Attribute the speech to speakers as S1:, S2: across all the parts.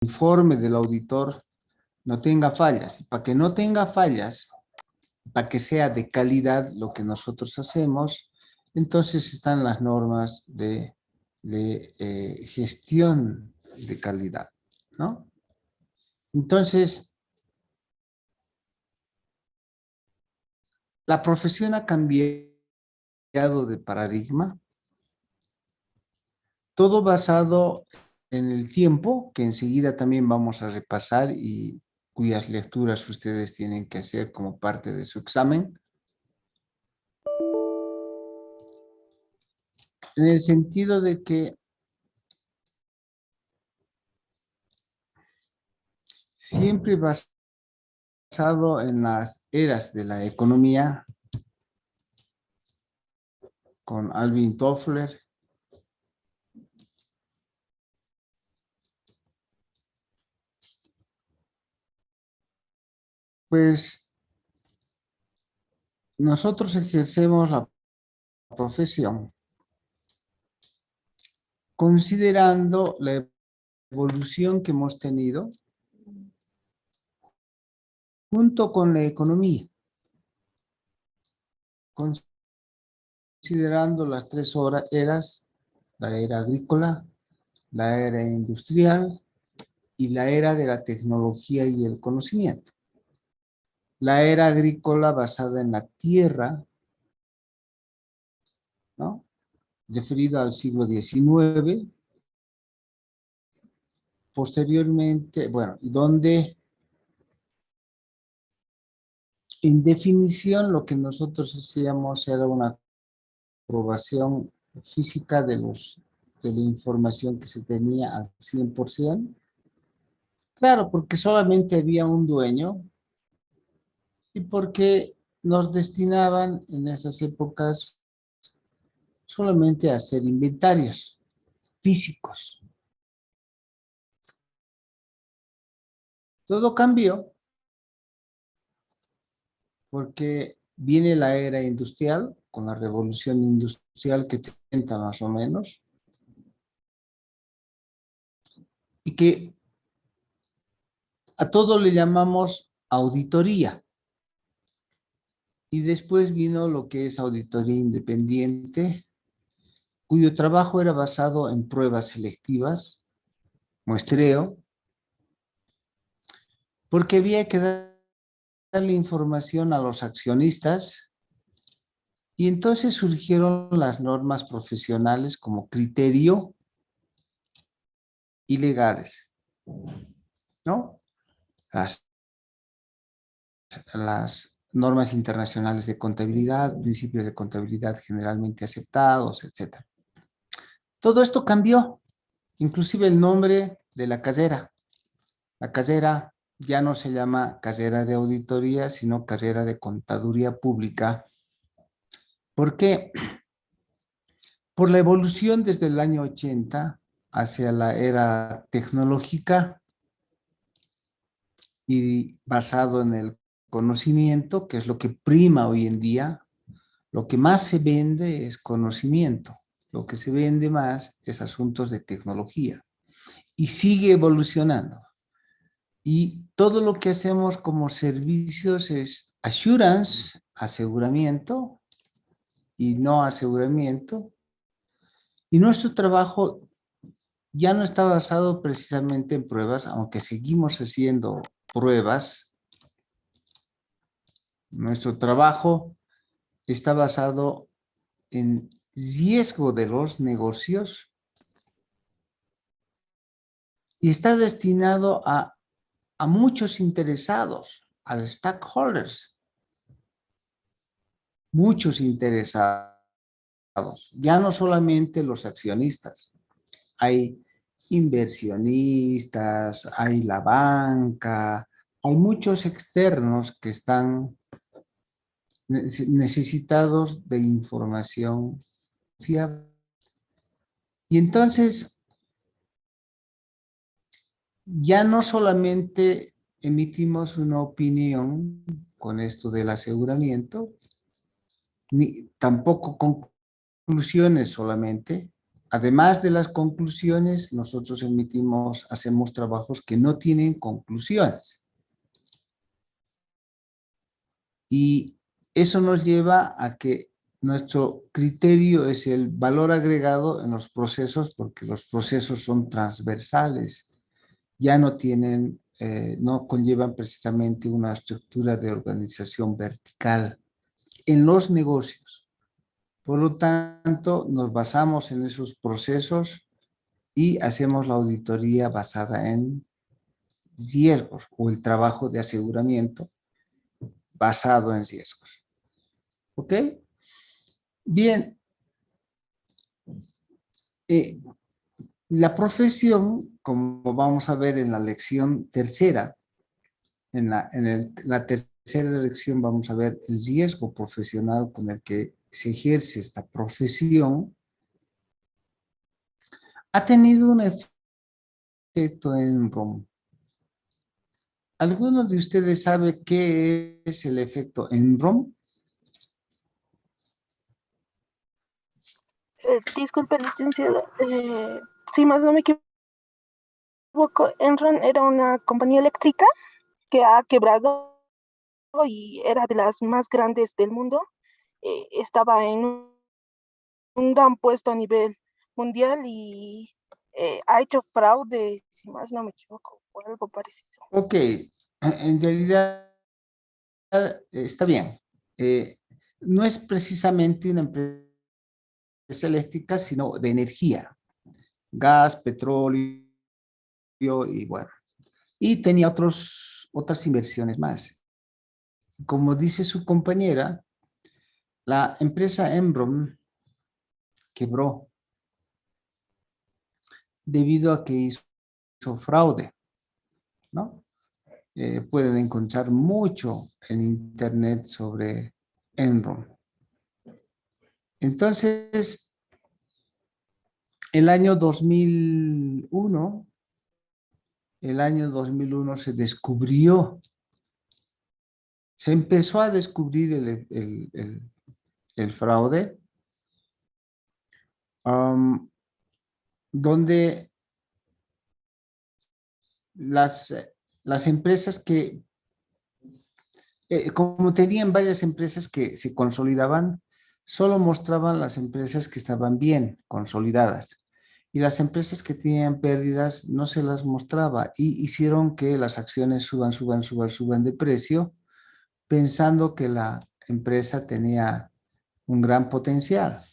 S1: informe del auditor no tenga fallas. Y para que no tenga fallas, para que sea de calidad lo que nosotros hacemos, entonces están las normas de gestión de calidad, ¿no? Entonces, la profesión ha cambiado de paradigma, todo basado en el tiempo, que enseguida también vamos a repasar y cuyas lecturas ustedes tienen que hacer como parte de su examen. En el sentido de que siempre basado en las eras de la economía, con Alvin Toffler, pues nosotros ejercemos la profesión considerando la evolución que hemos tenido junto con la economía, considerando las tres eras, la era agrícola, la era industrial y la era de la tecnología y el conocimiento. La era agrícola basada en la tierra, ¿no? Referida al siglo XIX, posteriormente, bueno, donde en definición lo que nosotros hacíamos era una aprobación física de la información que se tenía al 100%. Claro, porque solamente había un dueño y porque nos destinaban en esas épocas solamente a hacer inventarios físicos. Todo cambió porque viene la era industrial, con la revolución industrial que cuenta más o menos, y que a todo le llamamos auditoría. Y después vino lo que es auditoría independiente, cuyo trabajo era basado en pruebas selectivas, muestreo, porque había que darle información a los accionistas y entonces surgieron las normas profesionales como criterio y legales, ¿no? Las normas internacionales de contabilidad, principios de contabilidad generalmente aceptados, etc. Todo esto cambió, inclusive el nombre de la carrera. La carrera ya no se llama carrera de auditoría, sino carrera de contaduría pública. ¿Por qué? Por la evolución desde el año 80 hacia la era tecnológica y basado en el conocimiento, que es lo que prima hoy en día. Lo que más se vende es conocimiento. Lo que se vende más es asuntos de tecnología. Y sigue evolucionando. Y todo lo que hacemos como servicios es assurance, aseguramiento, y no aseguramiento. Y nuestro trabajo ya no está basado precisamente en pruebas, aunque seguimos haciendo pruebas. Nuestro trabajo está basado en riesgo de los negocios y está destinado a muchos interesados, a los stakeholders, muchos interesados, ya no solamente los accionistas, hay inversionistas, hay la banca, hay muchos externos que están necesitados de información fiable. Y entonces, ya no solamente emitimos una opinión con esto del aseguramiento, ni tampoco conclusiones solamente, además de las conclusiones, nosotros hacemos trabajos que no tienen conclusiones. Y eso nos lleva a que nuestro criterio es el valor agregado en los procesos, porque los procesos son transversales, ya no tienen, no conllevan precisamente una estructura de organización vertical en los negocios. Por lo tanto, nos basamos en esos procesos y hacemos la auditoría basada en riesgos o el trabajo de aseguramiento basado en riesgos. ¿Ok? Bien, eh, la profesión, como vamos a ver en la lección tercera, la tercera lección vamos a ver el riesgo profesional con el que se ejerce esta profesión, ha tenido un efecto en Roma. ¿Alguno de ustedes sabe qué es el efecto Enron?
S2: Disculpe, licenciado. Si más no me equivoco, Enron era una compañía eléctrica que ha quebrado y era de las más grandes del mundo. Estaba en un gran puesto a nivel mundial y ha hecho fraude, si más no me equivoco, o algo parecido.
S1: Ok, en realidad está bien. Eh, no es precisamente una empresa eléctrica, sino de energía, gas, petróleo y bueno. Y tenía otras inversiones más. Como dice su compañera, la empresa Enron quebró debido a que hizo fraude, ¿no? Pueden encontrar mucho en internet sobre Enron. Entonces, el año 2001, se empezó a descubrir el fraude, donde las, las empresas como tenían varias empresas que se consolidaban, solo mostraban las empresas que estaban bien consolidadas. Y las empresas que tenían pérdidas no se las mostraba y hicieron que las acciones suban de precio, pensando que la empresa tenía un gran potencial.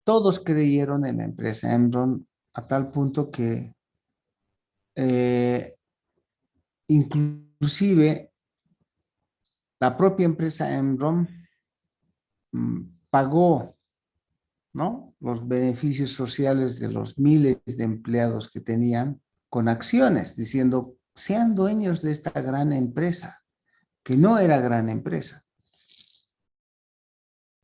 S1: Todos creyeron en la empresa Enron a tal punto que inclusive la propia empresa Enron pagó, ¿no?, los beneficios sociales de los miles de empleados que tenían con acciones, diciendo, sean dueños de esta gran empresa, que no era gran empresa.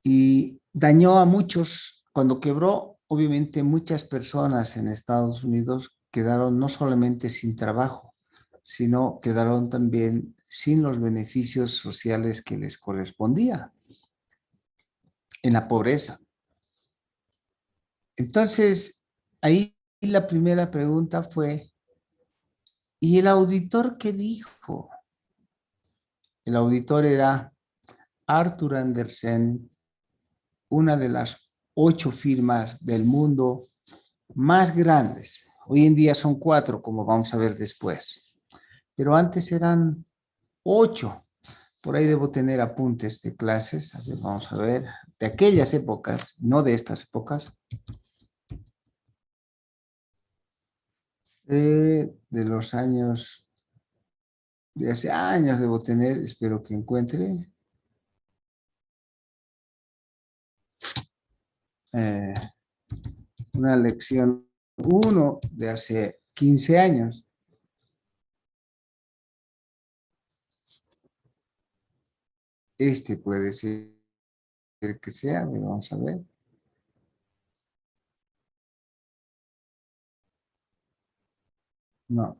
S1: Y dañó a muchos. Cuando quebró, obviamente muchas personas en Estados Unidos quedaron no solamente sin trabajo, sino quedaron también sin los beneficios sociales que les correspondía, en la pobreza. Entonces, ahí la primera pregunta fue, ¿y el auditor qué dijo? El auditor era Arthur Andersen, una de las 8 firmas del mundo más grandes. Hoy en día son 4, como vamos a ver después. Pero antes eran 8. Por ahí debo tener apuntes de clases. A ver, vamos a ver. De aquellas épocas, no de estas épocas. De los años, de hace años debo tener, espero que encuentre. Una lección 1 de hace 15 años. Este puede ser que sea, vamos a ver. No.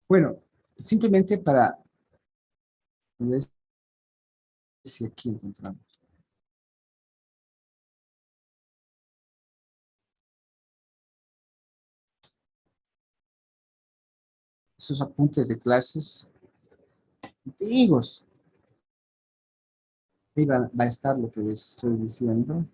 S1: Bueno, simplemente para ver si aquí encontramos. Esos apuntes de clases antiguos. Ahí va a estar lo que les estoy diciendo.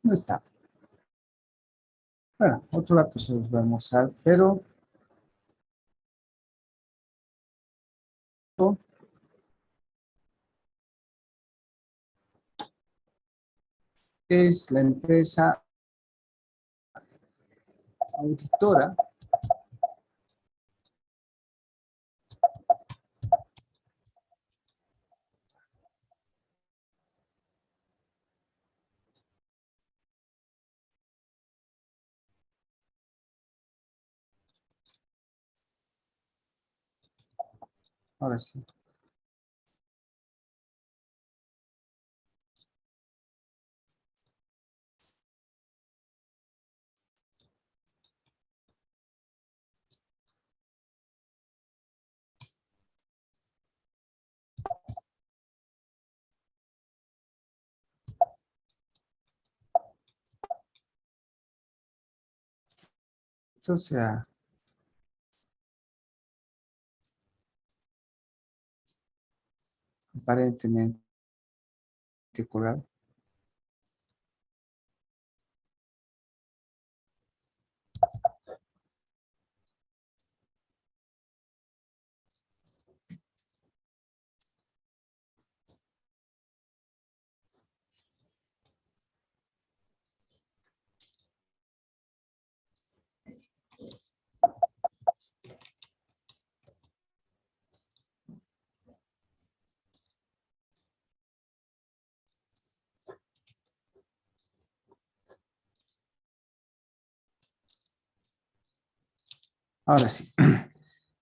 S1: No está. Bueno, otro dato se los voy a mostrar, pero es la empresa auditora ahora sí. O sea, aparentemente colgado. Ahora sí.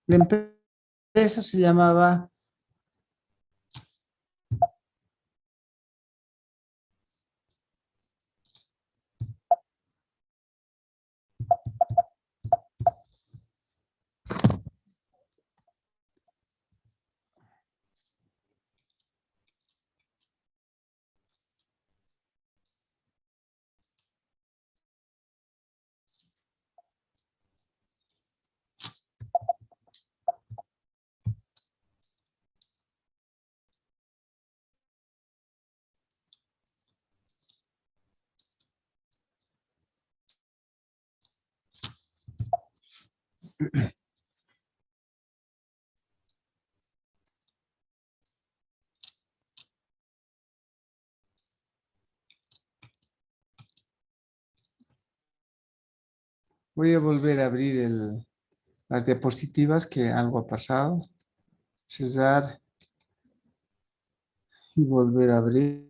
S1: La empresa se llamaba, voy a volver a abrir las diapositivas, que algo ha pasado. Cesar y volver a abrir.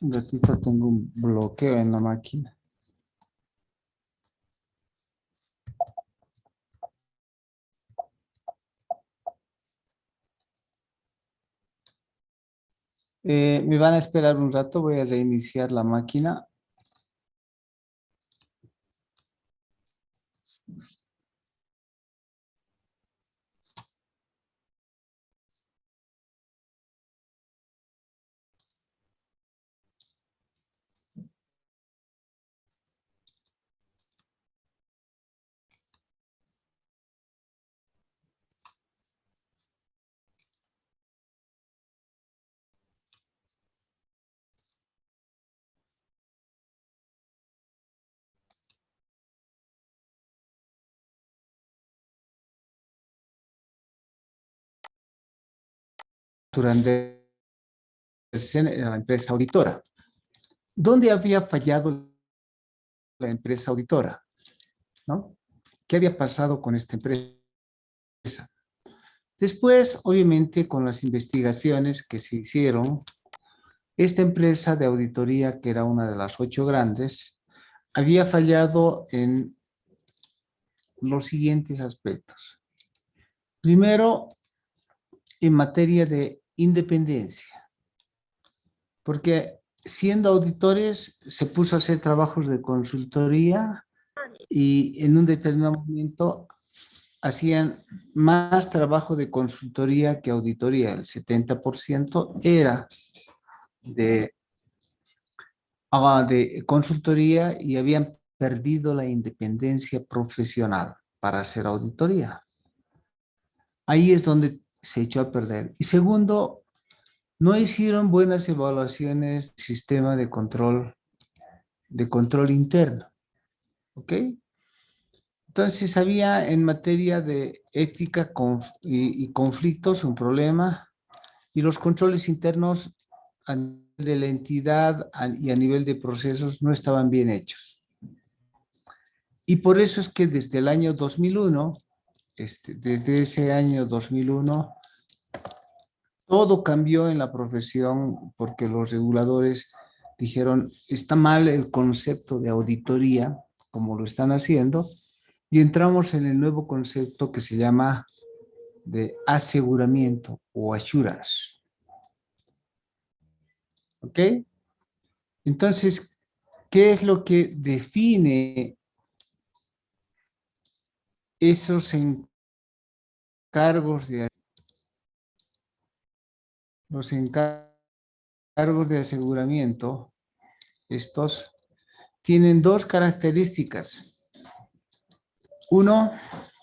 S1: Un ratito tengo un bloqueo en la máquina. Me van a esperar un rato, voy a reiniciar la máquina. Durante la empresa auditora. ¿Dónde había fallado la empresa auditora? ¿No? ¿Qué había pasado con esta empresa? Después, obviamente, con las investigaciones que se hicieron, esta empresa de auditoría, que era una de las 8 grandes, había fallado en los siguientes aspectos. Primero, en materia de independencia, porque siendo auditores se puso a hacer trabajos de consultoría y en un determinado momento hacían más trabajo de consultoría que auditoría. El 70% era de, de consultoría y habían perdido la independencia profesional para hacer auditoría. Ahí es donde se echó a perder. Y segundo, no hicieron buenas evaluaciones del sistema de control interno. ¿Ok? Entonces había en materia de ética y conflictos un problema y los controles internos a nivel de la entidad y a nivel de procesos no estaban bien hechos. Y por eso es que desde el año 2001, desde ese año 2001, todo cambió en la profesión porque los reguladores dijeron, está mal el concepto de auditoría, como lo están haciendo, y entramos en el nuevo concepto que se llama de aseguramiento o assurance. ¿Ok? Entonces, ¿qué es lo que define esos encargos de los encargos de aseguramiento? Estos tienen dos características. Uno,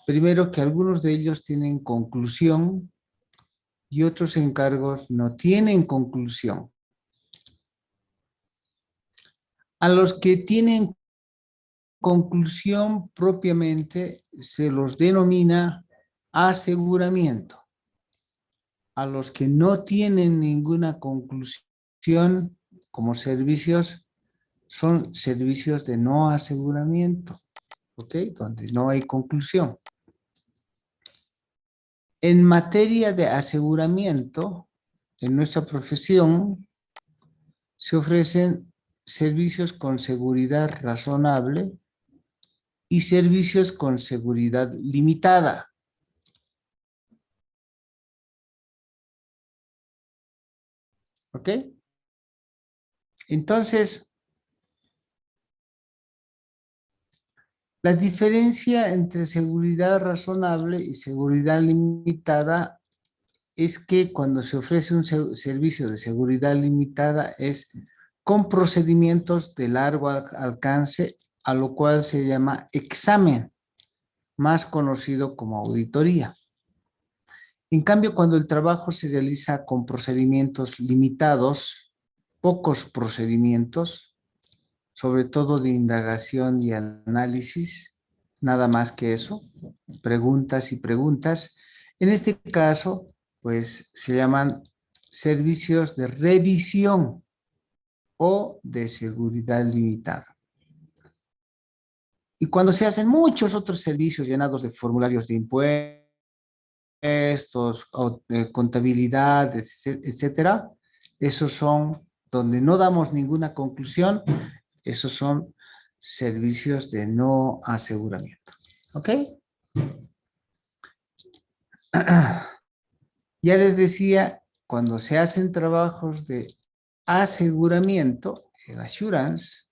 S1: primero que algunos de ellos tienen conclusión y otros encargos no tienen conclusión. A los que tienen conclusión propiamente se los denomina aseguramiento. A los que no tienen ninguna conclusión como servicios, son servicios de no aseguramiento, ¿ok? Donde no hay conclusión. En materia de aseguramiento, en nuestra profesión, se ofrecen servicios con seguridad razonable y servicios con seguridad limitada. ¿Ok? Entonces, la diferencia entre seguridad razonable y seguridad limitada es que cuando se ofrece un servicio de seguridad limitada es con procedimientos de largo alcance, a lo cual se llama examen, más conocido como auditoría. En cambio, cuando el trabajo se realiza con procedimientos limitados, pocos procedimientos, sobre todo de indagación y análisis, nada más que eso, preguntas y preguntas. En este caso, pues se llaman servicios de revisión o de seguridad limitada. Y cuando se hacen muchos otros servicios llenados de formularios de impuestos, contabilidad, etcétera, esos son donde no damos ninguna conclusión, esos son servicios de no aseguramiento. ¿Ok? Ya les decía cuando se hacen trabajos de aseguramiento, el assurance,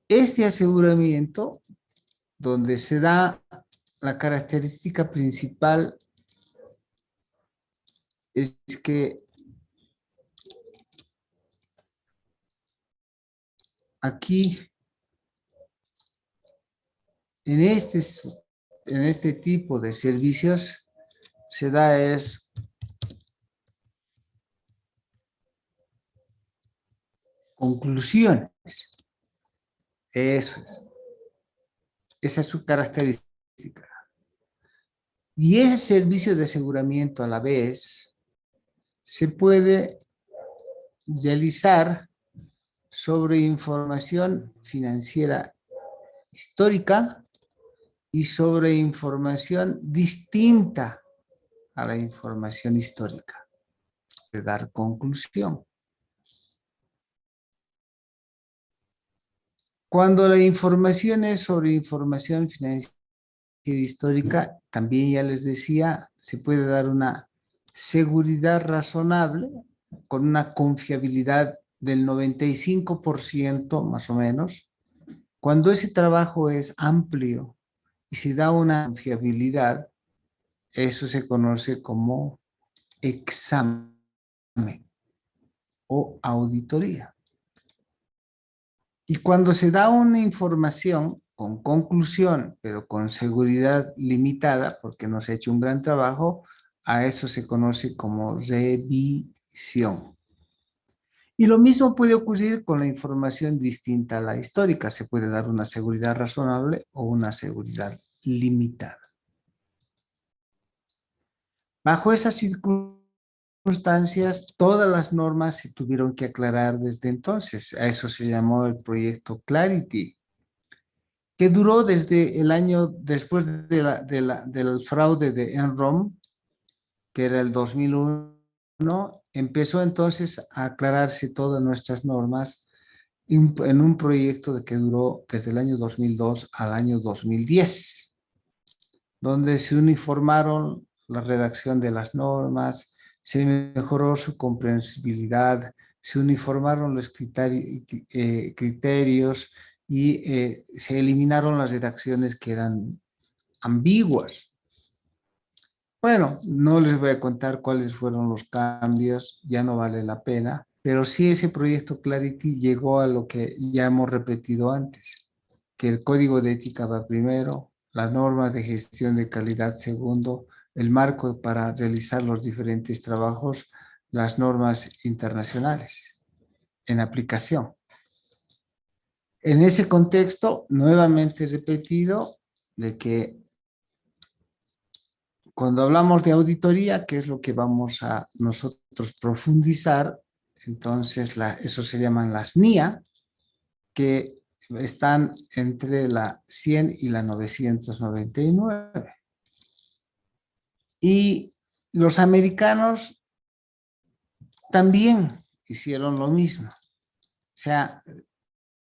S1: este aseguramiento, donde se da la característica principal, es que aquí, en este tipo de servicios, se da es conclusiones. Eso es. Esa es su característica. Y ese servicio de aseguramiento a la vez se puede realizar sobre información financiera histórica y sobre información distinta a la información histórica, de dar conclusión. Cuando la información es sobre información financiera histórica, también ya les decía, se puede dar una seguridad razonable con una confiabilidad del 95% más o menos. Cuando ese trabajo es amplio y se da una confiabilidad, eso se conoce como examen o auditoría. Y cuando se da una información con conclusión, pero con seguridad limitada, porque no se ha hecho un gran trabajo, a eso se conoce como revisión. Y lo mismo puede ocurrir con la información distinta a la histórica. Se puede dar una seguridad razonable o una seguridad limitada. Bajo esas circunstancias, todas las normas se tuvieron que aclarar desde entonces. A eso se llamó el proyecto Clarity, que duró desde el año después del fraude de Enron, que era el 2001, empezó entonces a aclararse todas nuestras normas en un proyecto que duró desde el año 2002 al año 2010, donde se uniformaron la redacción de las normas, se mejoró su comprensibilidad, se uniformaron los criterios y se eliminaron las redacciones que eran ambiguas. Bueno, no les voy a contar cuáles fueron los cambios, ya no vale la pena, pero sí ese proyecto Clarity llegó a lo que ya hemos repetido antes, que el código de ética va primero, las normas de gestión de calidad segundo, el marco para realizar los diferentes trabajos, las normas internacionales en aplicación. En ese contexto, nuevamente he repetido de que cuando hablamos de auditoría, que es lo que vamos a nosotros profundizar, entonces eso se llaman las NIA, que están entre la 100 y la 999. Y los americanos también hicieron lo mismo. O sea,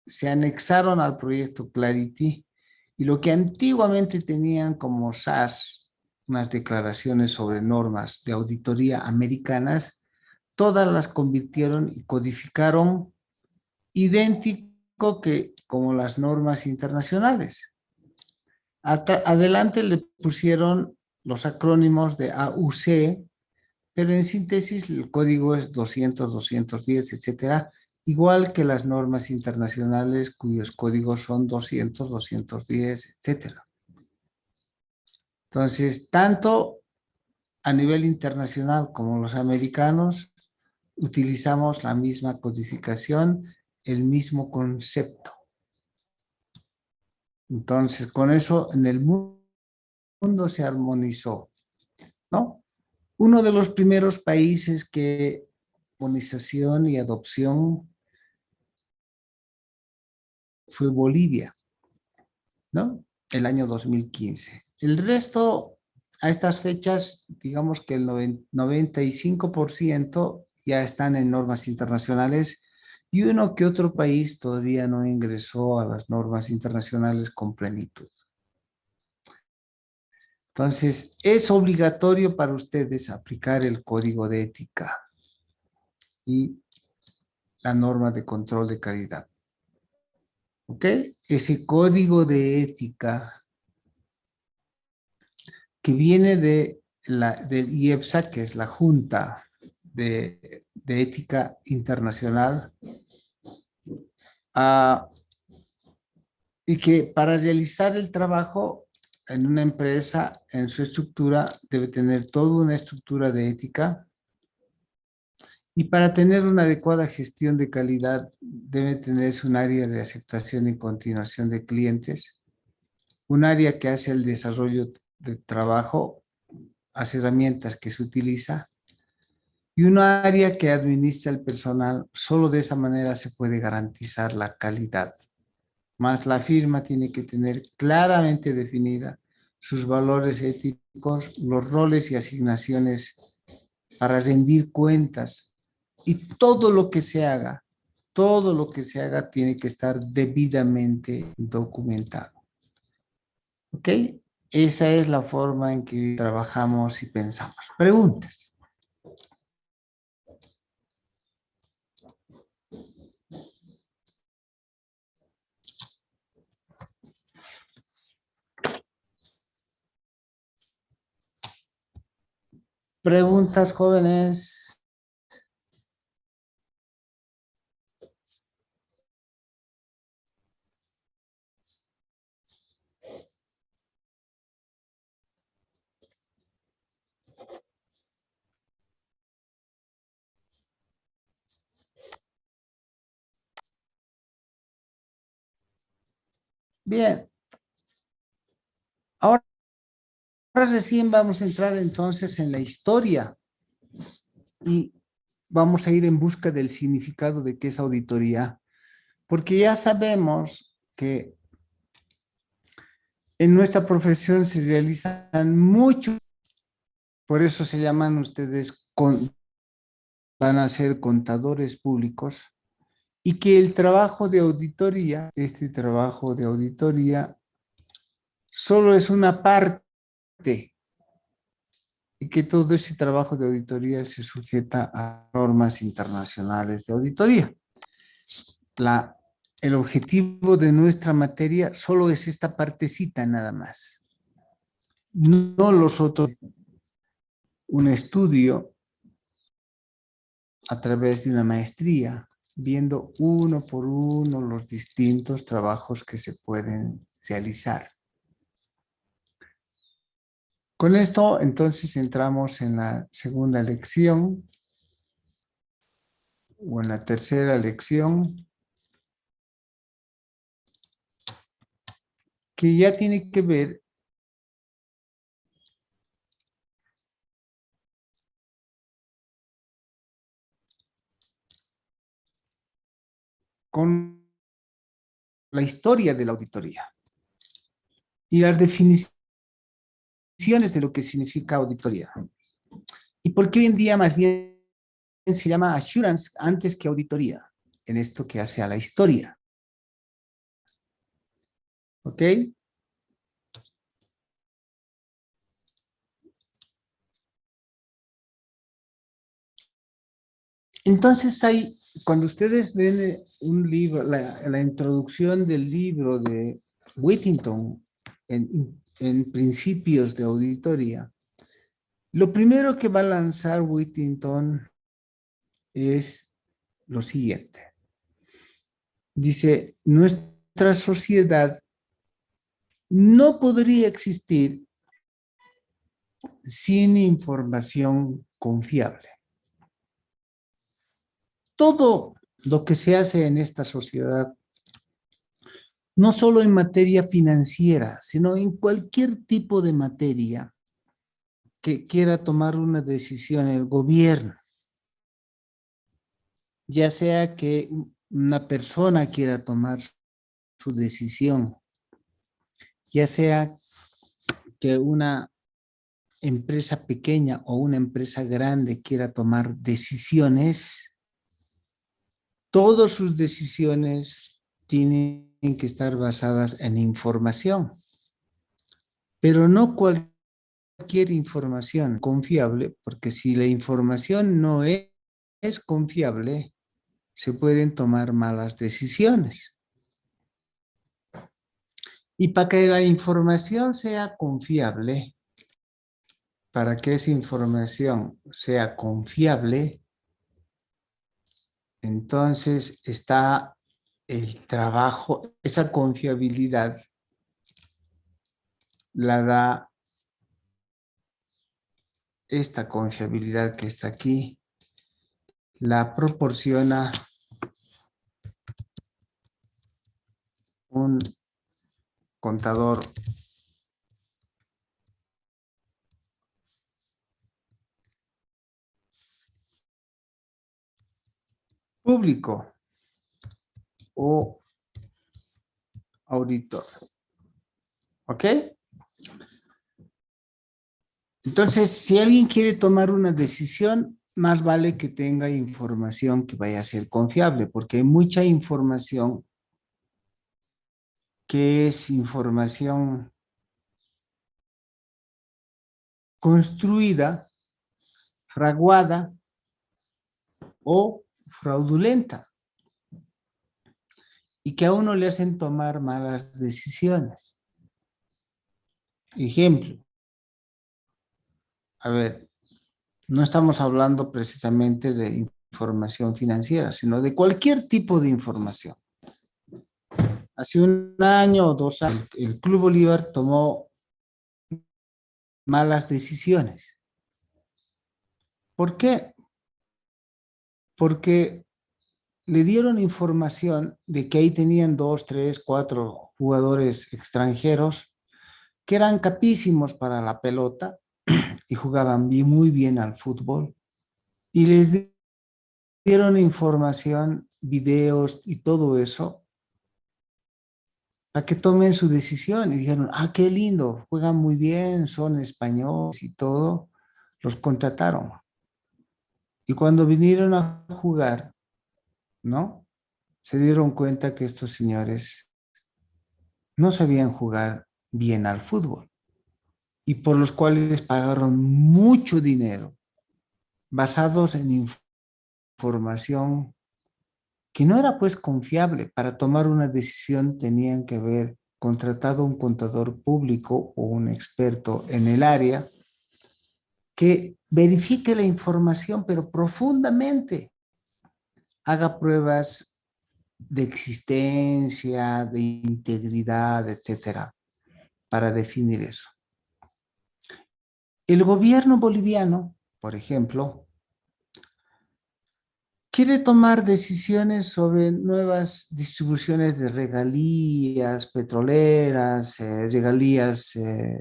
S1: se anexaron al proyecto Clarity y lo que antiguamente tenían como SAS, unas declaraciones sobre normas de auditoría americanas, todas las convirtieron y codificaron idéntico que como las normas internacionales. Adelante le pusieron los acrónimos de AUC, pero en síntesis el código es 200, 210, etcétera, igual que las normas internacionales cuyos códigos son 200, 210, etcétera. Entonces, tanto a nivel internacional como los americanos, utilizamos la misma codificación, el mismo concepto. Entonces, con eso en el mundo se armonizó, ¿no? Uno de los primeros países que armonización y adopción fue Bolivia, ¿no? El año 2015. El resto, a estas fechas, digamos que el 95% ya están en normas internacionales y uno que otro país todavía no ingresó a las normas internacionales con plenitud. Entonces, es obligatorio para ustedes aplicar el código de ética y la norma de control de calidad. ¿Ok? Ese código de ética que viene del IEPSA, que es la Junta de Ética Internacional, y que para realizar el trabajo en una empresa, en su estructura, debe tener toda una estructura de ética. Y para tener una adecuada gestión de calidad, debe tenerse un área de aceptación y continuación de clientes, un área que hace el desarrollo de trabajo, las herramientas que se utiliza, y un área que administra el personal. Solo de esa manera se puede garantizar la calidad. Más la firma tiene que tener claramente definida sus valores éticos, los roles y asignaciones para rendir cuentas. Y todo lo que se haga tiene que estar debidamente documentado. ¿Ok? Esa es la forma en que trabajamos y pensamos. Preguntas. Preguntas, jóvenes. Bien. Ahora recién vamos a entrar entonces en la historia y vamos a ir en busca del significado de qué es auditoría, porque ya sabemos que en nuestra profesión se realizan muchos, por eso se llaman ustedes, van a ser contadores públicos, y que el trabajo de auditoría, este trabajo de auditoría, solo es una parte, y que todo ese trabajo de auditoría se sujeta a normas internacionales de auditoría. El objetivo de nuestra materia solo es esta partecita nada más. No los otros. Un estudio a través de una maestría, viendo uno por uno los distintos trabajos que se pueden realizar. Con esto, entonces, entramos en la segunda lección o en la tercera lección, que ya tiene que ver con la historia de la auditoría y las definiciones de lo que significa auditoría. Y por qué hoy en día más bien se llama assurance antes que auditoría, en esto que hace a la historia. ¿Ok? Entonces cuando ustedes ven un libro, la introducción del libro de Whittington en principios de auditoría, lo primero que va a lanzar Whittington es lo siguiente. Dice, nuestra sociedad no podría existir sin información confiable. Todo lo que se hace en esta sociedad, no solo en materia financiera, sino en cualquier tipo de materia que quiera tomar una decisión el gobierno, ya sea que una persona quiera tomar su decisión, ya sea que una empresa pequeña o una empresa grande quiera tomar decisiones, todas sus decisiones tienen que estar basadas en información, pero no cualquier cualquier información confiable, porque si la información no es confiable, se pueden tomar malas decisiones. Y para que la información sea confiable, para que esa información sea confiable, entonces está el trabajo, esa confiabilidad la da esta confiabilidad que está aquí, la proporciona un contador público o auditor. ¿Ok? Entonces, si alguien quiere tomar una decisión, más vale que tenga información que vaya a ser confiable, porque hay mucha información que es información construida, fraguada o fraudulenta y que a uno le hacen tomar malas decisiones. Ejemplo, a ver, no estamos hablando precisamente de información financiera, sino de cualquier tipo de información. Hace un año o 2 años, el Club Bolívar tomó malas decisiones. ¿Por qué? Porque le dieron información de que ahí tenían 2, 3, 4 jugadores extranjeros que eran capísimos para la pelota y jugaban muy bien al fútbol. Y les dieron información, videos y todo eso para que tomen su decisión. Y dijeron, qué lindo, juegan muy bien, son españoles y todo. Los contrataron. Y cuando vinieron a jugar, ¿no? Se dieron cuenta que estos señores no sabían jugar bien al fútbol y por los cuales pagaron mucho dinero basados en información que no era pues confiable. Para tomar una decisión tenían que haber contratado un contador público o un experto en el área que verifique la información, pero profundamente, haga pruebas de existencia, de integridad, etcétera, para definir eso. El gobierno boliviano, por ejemplo, quiere tomar decisiones sobre nuevas distribuciones de regalías petroleras, regalías,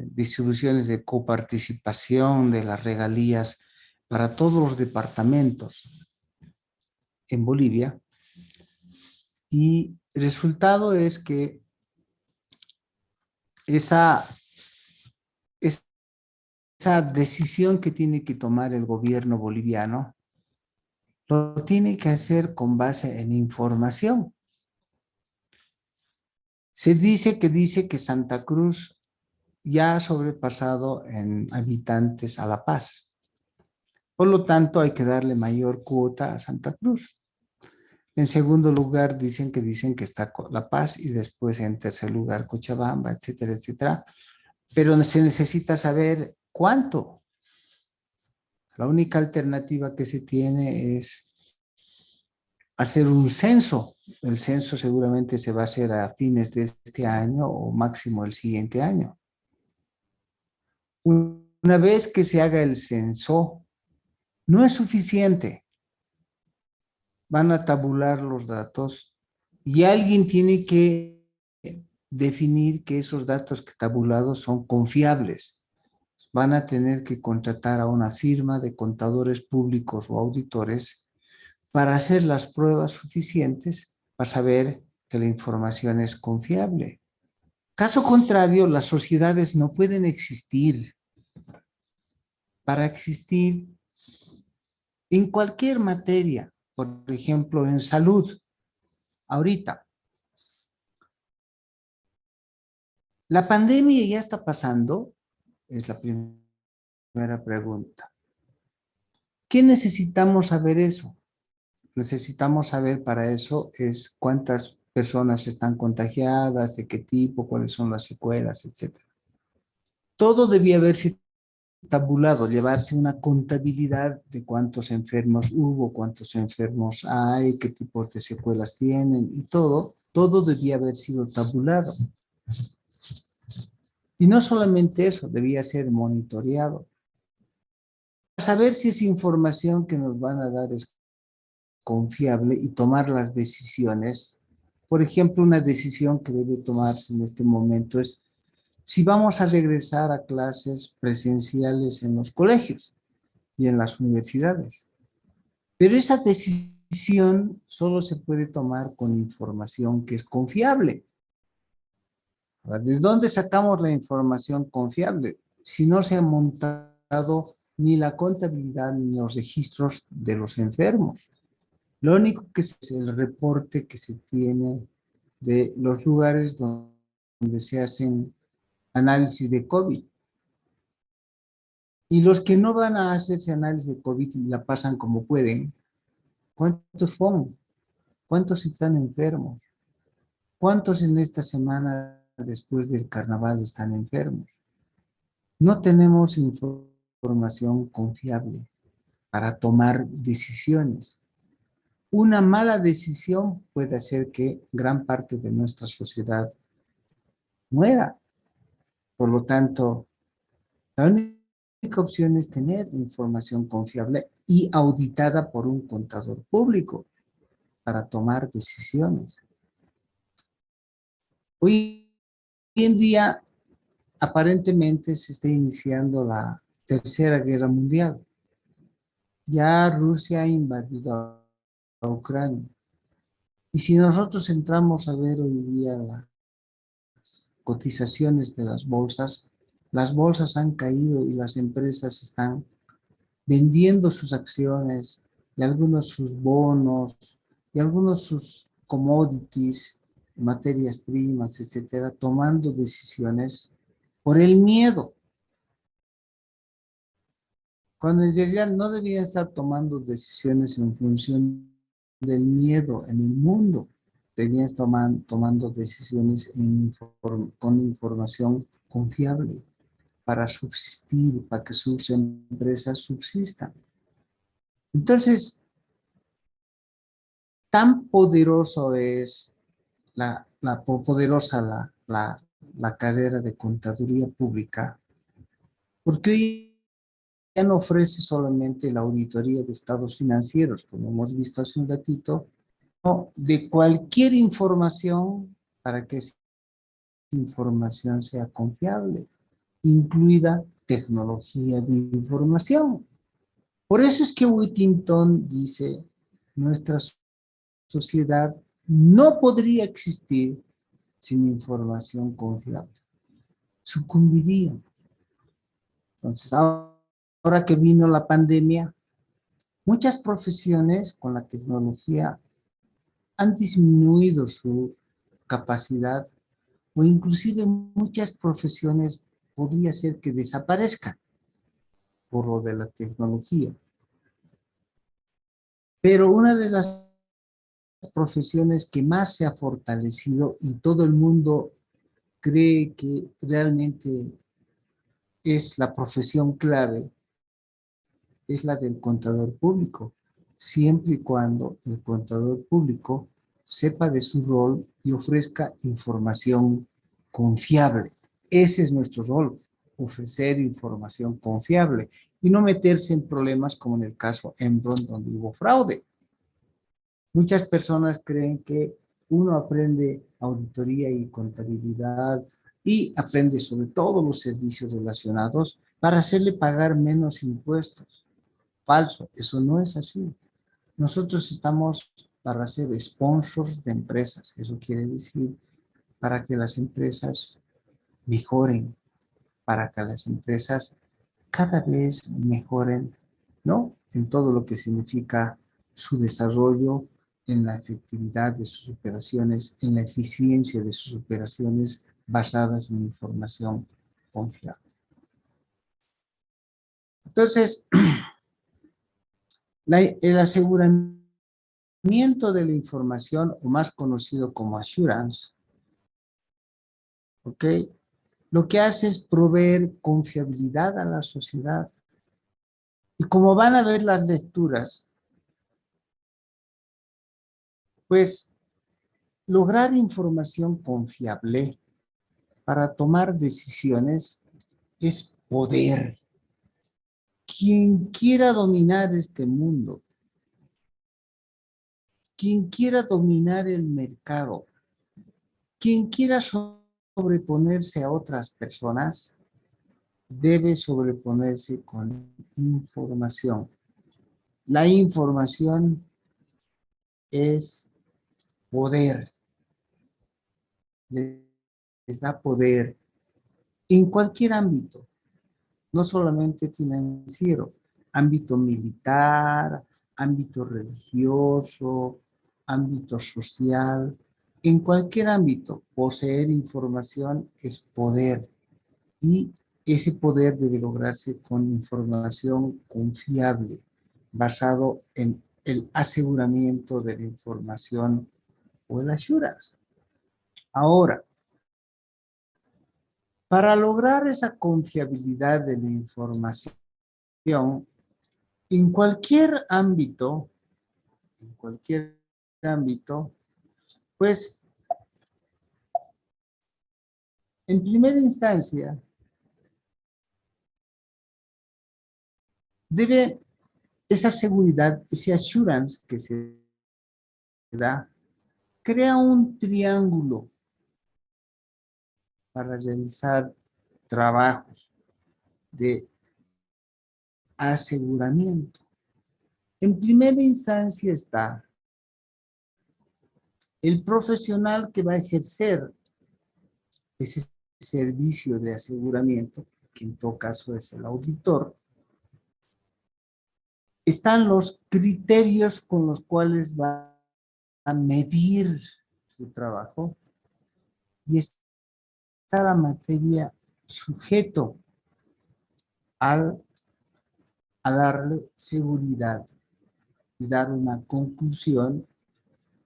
S1: distribuciones de coparticipación de las regalías para todos los departamentos en Bolivia. Y el resultado es que esa decisión que tiene que tomar el gobierno boliviano lo tiene que hacer con base en información. Se dice que Santa Cruz ya ha sobrepasado en habitantes a La Paz. Por lo tanto, hay que darle mayor cuota a Santa Cruz. En segundo lugar, dicen que está La Paz y después en tercer lugar Cochabamba, etcétera, etcétera. Pero se necesita saber cuánto. La única alternativa que se tiene es hacer un censo. El censo seguramente se va a hacer a fines de este año o máximo el siguiente año. Una vez que se haga el censo, no es suficiente. Van a tabular los datos y alguien tiene que definir que esos datos tabulados son confiables. Van a tener que contratar a una firma de contadores públicos o auditores para hacer las pruebas suficientes para saber que la información es confiable. Caso contrario, las sociedades no pueden existir. Para existir en cualquier materia, por ejemplo, en salud, ahorita, la pandemia ya está pasando, es la primera primera pregunta. ¿Qué necesitamos saber eso? Necesitamos saber para eso es cuántas personas están contagiadas, de qué tipo, cuáles son las secuelas, etc. Todo debía haberse tabulado, llevarse una contabilidad de cuántos enfermos hubo, cuántos enfermos hay, qué tipos de secuelas tienen y todo debía haber sido tabulado. Y no solamente eso, debía ser monitoreado. Para saber si esa información que nos van a dar es confiable y tomar las decisiones. Por ejemplo, una decisión que debe tomarse en este momento es si vamos a regresar a clases presenciales en los colegios y en las universidades. Pero esa decisión solo se puede tomar con información que es confiable. ¿De dónde sacamos la información confiable? Si no se ha montado ni la contabilidad ni los registros de los enfermos. Lo único que es el reporte que se tiene de los lugares donde se hacen análisis de COVID. Y los que no van a hacerse análisis de COVID y la pasan como pueden, ¿cuántos son? ¿Cuántos están enfermos? ¿Cuántos en esta semana después del carnaval están enfermos? No tenemos información confiable para tomar decisiones. Una mala decisión puede hacer que gran parte de nuestra sociedad muera. Por lo tanto, la única opción es tener información confiable y auditada por un contador público para tomar decisiones. Hoy en día, aparentemente se está iniciando la Tercera Guerra Mundial. Ya Rusia ha invadido a Ucrania. Y si nosotros entramos a ver hoy día las cotizaciones de las bolsas han caído y las empresas están vendiendo sus acciones y algunos sus bonos y algunos sus commodities, materias primas, etcétera, tomando decisiones por el miedo, cuando en realidad no debían estar tomando decisiones en función del miedo en el mundo, debían estar tomando decisiones con información confiable para subsistir, para que sus empresas subsistan. Entonces, tan poderoso es la carrera de contaduría pública, porque hoy ya no ofrece solamente la auditoría de estados financieros, como hemos visto hace un ratito, sino de cualquier información para que esa información sea confiable, incluida tecnología de información. Por eso es que Whittington dice, nuestra sociedad no podría existir sin información confiable. Sucumbiríamos. Entonces, ahora que vino la pandemia, muchas profesiones con la tecnología han disminuido su capacidad o inclusive muchas profesiones podría ser que desaparezcan por lo de la tecnología. Pero una de las profesiones que más se ha fortalecido y todo el mundo cree que realmente es la profesión clave, es la del contador público, siempre y cuando el contador público sepa de su rol y ofrezca información confiable. Ese es nuestro rol, ofrecer información confiable y no meterse en problemas como en el caso Enron, donde hubo fraude. Muchas personas creen que uno aprende auditoría y contabilidad y aprende sobre todos los servicios relacionados para hacerle pagar menos impuestos. Falso, eso no es así. Nosotros estamos para ser sponsors de empresas. Eso quiere decir para que las empresas mejoren, para que las empresas cada vez mejoren, ¿no? En todo lo que significa su desarrollo, en la efectividad de sus operaciones, en la eficiencia de sus operaciones basadas en información confiable. Entonces, el aseguramiento de la información, o más conocido como assurance, ¿ok? Lo que hace es proveer confiabilidad a la sociedad. Y como van a ver las lecturas, pues lograr información confiable para tomar decisiones es poder. Quien quiera dominar este mundo, quien quiera dominar el mercado, quien quiera sobreponerse a otras personas, debe sobreponerse con información. La información es poder, les da poder en cualquier ámbito, no solamente financiero, ámbito militar, ámbito religioso, ámbito social, en cualquier ámbito, poseer información es poder y ese poder debe lograrse con información confiable, basado en el aseguramiento de la información o el assurance. Ahora, para lograr esa confiabilidad de la información, en cualquier ámbito, pues en primera instancia debe esa seguridad, ese assurance que se da, crea un triángulo para realizar trabajos de aseguramiento. En primera instancia está el profesional que va a ejercer ese servicio de aseguramiento, que en todo caso es el auditor. Están los criterios con los cuales va a medir su trabajo y está la materia sujeto a darle seguridad y dar una conclusión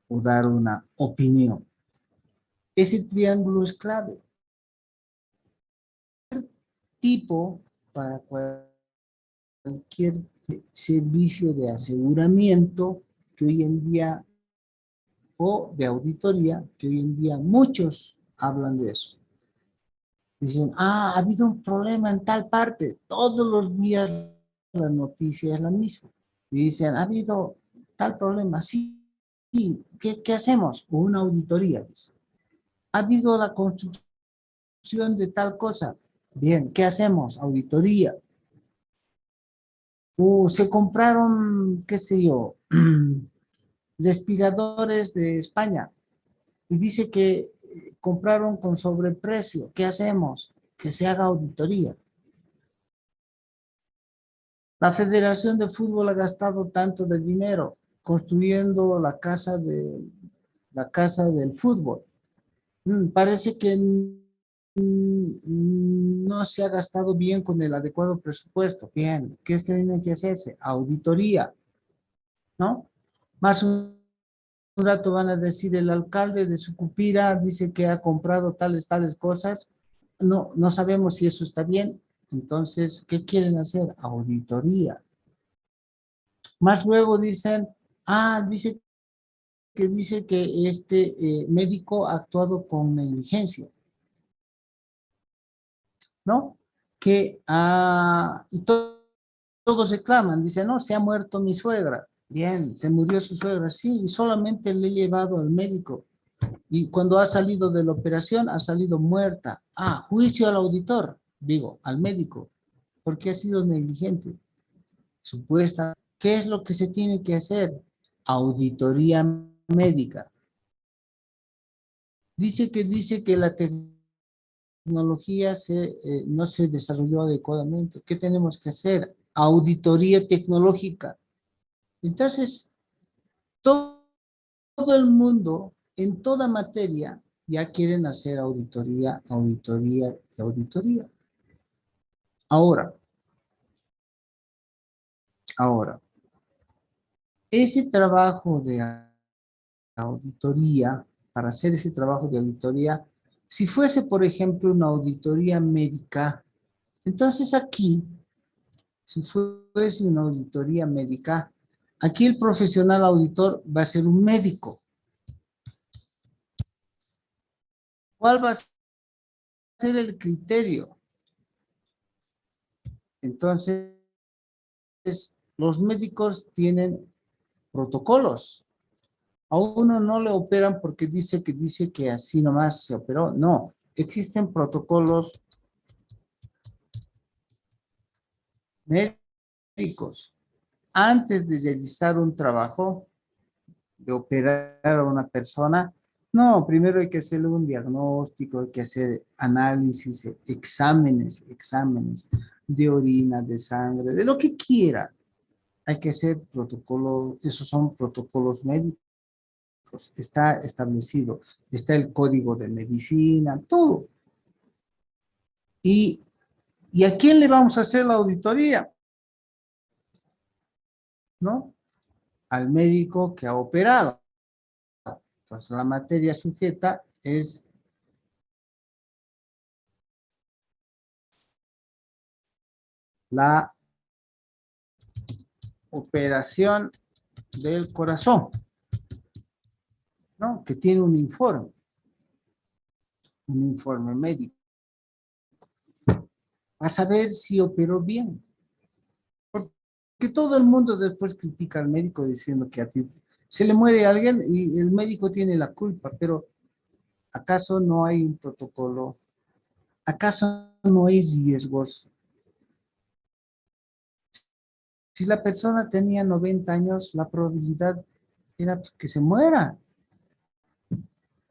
S1: o dar una opinión. Ese triángulo es clave. Tipo para cualquier servicio de aseguramiento que hoy en día, o de auditoría, que hoy en día muchos hablan de eso. Dicen, ha habido un problema en tal parte. Todos los días la noticia es la misma. Y dicen, ha habido tal problema. Sí, sí. ¿Qué hacemos? Una auditoría. Dice. Ha habido la construcción de tal cosa. Bien, ¿qué hacemos? Auditoría. Se compraron, qué sé yo, respiradores de España y dice que compraron con sobreprecio. ¿Qué hacemos? Que se haga auditoría. La Federación de Fútbol ha gastado tanto de dinero construyendo la casa del fútbol. Parece que no se ha gastado bien con el adecuado presupuesto. Bien, ¿qué tiene que hacerse? Auditoría, ¿no? Más un rato van a decir el alcalde de Sucupira dice que ha comprado tales cosas. No sabemos si eso está bien. Entonces, ¿qué quieren hacer? Auditoría. Más luego dicen, dice que este médico ha actuado con negligencia, ¿no? Y todos reclaman, dicen, no, se ha muerto mi suegra. Bien, se murió su suegra, sí, y solamente le he llevado al médico. Y cuando ha salido de la operación, ha salido muerta. Juicio al auditor, digo, al médico, porque ha sido negligente. Supuesta. ¿Qué es lo que se tiene que hacer? Auditoría médica. Dice que la tecnología no se desarrolló adecuadamente. ¿Qué tenemos que hacer? Auditoría tecnológica. Entonces, todo el mundo, en toda materia, ya quieren hacer auditoría y auditoría. Ahora, Ahora, ese trabajo de auditoría, para hacer ese trabajo de auditoría, si fuese, por ejemplo, una auditoría médica, entonces aquí, si fuese una auditoría médica, aquí el profesional auditor va a ser un médico. ¿Cuál va a ser el criterio? Entonces, los médicos tienen protocolos. A uno no le operan porque dice que así nomás se operó. No, existen protocolos médicos. Antes de realizar un trabajo, de operar a una persona, no, primero hay que hacerle un diagnóstico, hay que hacer análisis, exámenes de orina, de sangre, de lo que quiera. Hay que hacer protocolos, esos son protocolos médicos. Está establecido, está el código de medicina, todo. ¿Y, ¿Y a quién le vamos a hacer la auditoría? ¿No? Al médico que ha operado. Entonces, la materia sujeta es la operación del corazón, ¿no? Que tiene un informe médico. A saber si operó bien. Porque todo el mundo después critica al médico diciendo que a ti se le muere alguien y el médico tiene la culpa, pero ¿acaso no hay un protocolo? ¿Acaso no hay riesgos? Si la persona tenía 90 años, la probabilidad era que se muera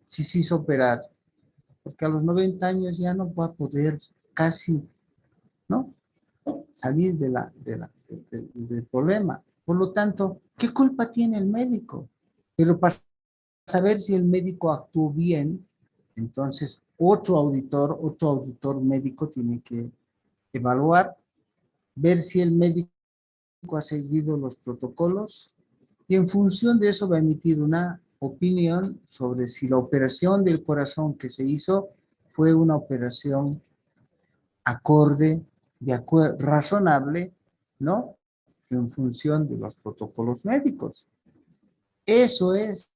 S1: si se hizo operar, porque a los 90 años ya no va a poder casi, ¿no? Salir del problema. Por lo tanto, ¿qué culpa tiene el médico? Pero para saber si el médico actuó bien, entonces otro auditor médico tiene que evaluar, ver si el médico ha seguido los protocolos y en función de eso va a emitir una opinión sobre si la operación del corazón que se hizo fue una operación acorde, razonable, ¿no? En función de los protocolos médicos. Eso es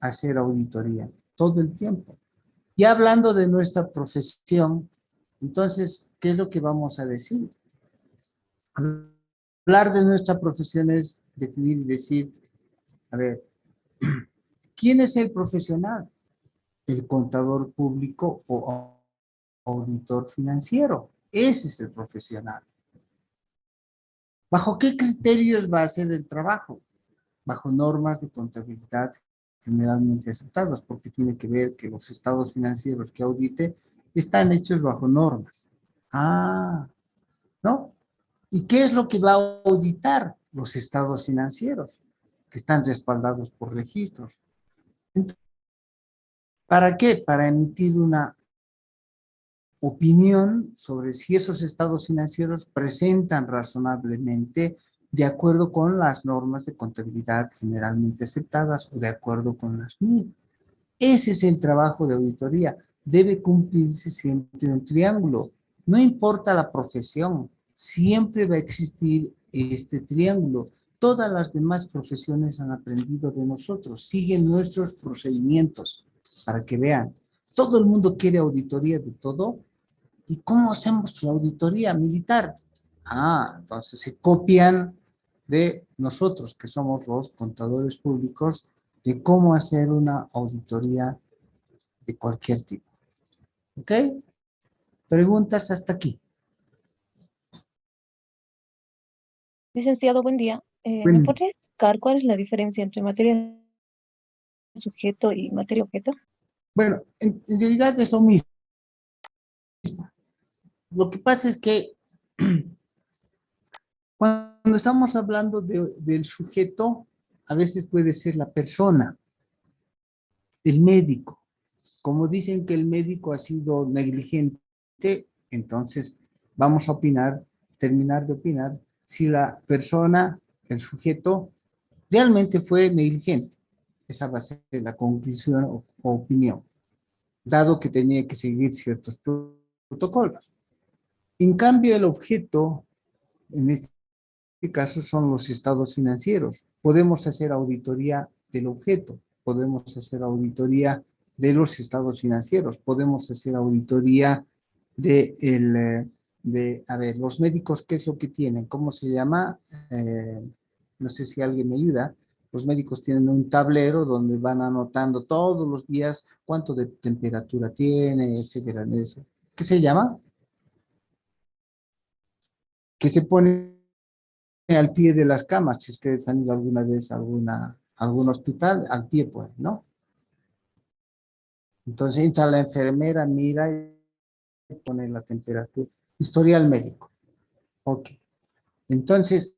S1: hacer auditoría todo el tiempo. Y hablando de nuestra profesión, entonces, ¿qué es lo que vamos a decir? Hablar de nuestra profesión es definir y decir, a ver, ¿quién es el profesional? ¿El contador público o auditor financiero? Ese es el profesional. ¿Bajo qué criterios va a hacer el trabajo? Bajo normas de contabilidad generalmente aceptadas, porque tiene que ver que los estados financieros que audite están hechos bajo normas. Ah, ¿no? ¿Y qué es lo que va a auditar? Los estados financieros, que están respaldados por registros. Entonces, ¿para qué? Para emitir una opinión sobre si esos estados financieros presentan razonablemente de acuerdo con las normas de contabilidad generalmente aceptadas o de acuerdo con las MIR. Ese es el trabajo de auditoría. Debe cumplirse siempre un triángulo. No importa la profesión, siempre va a existir este triángulo. Todas las demás profesiones han aprendido de nosotros, siguen nuestros procedimientos para que vean. Todo el mundo quiere auditoría de todo. ¿Y cómo hacemos la auditoría militar? Ah, entonces se copian de nosotros, que somos los contadores públicos, de cómo hacer una auditoría de cualquier tipo. ¿Ok? Preguntas hasta aquí.
S3: Licenciado, buen día. ¿Me
S1: Bueno,
S3: podría explicar cuál es la diferencia entre materia sujeto y materia objeto?
S1: bueno, en realidad es lo mismo. Lo que pasa es que cuando estamos hablando del sujeto, a veces puede ser la persona, el médico. Como dicen que el médico ha sido negligente, entonces vamos a opinar, terminar de opinar si la persona, el sujeto, realmente fue negligente. Esa va a ser la conclusión o opinión, dado que tenía que seguir ciertos protocolos. En cambio, el objeto, en este caso, son los estados financieros. Podemos hacer auditoría del objeto, podemos hacer auditoría de los estados financieros, podemos hacer auditoría a ver, los médicos, ¿qué es lo que tienen? ¿Cómo se llama? No sé si alguien me ayuda. Los médicos tienen un tablero donde van anotando todos los días cuánto de temperatura tiene, etcétera. ¿Qué se llama? Que se pone al pie de las camas, si ustedes han ido alguna vez a algún hospital, al pie, pues, ¿no? Entonces entra la enfermera, mira y pone la temperatura. Historial médico. Ok. Entonces,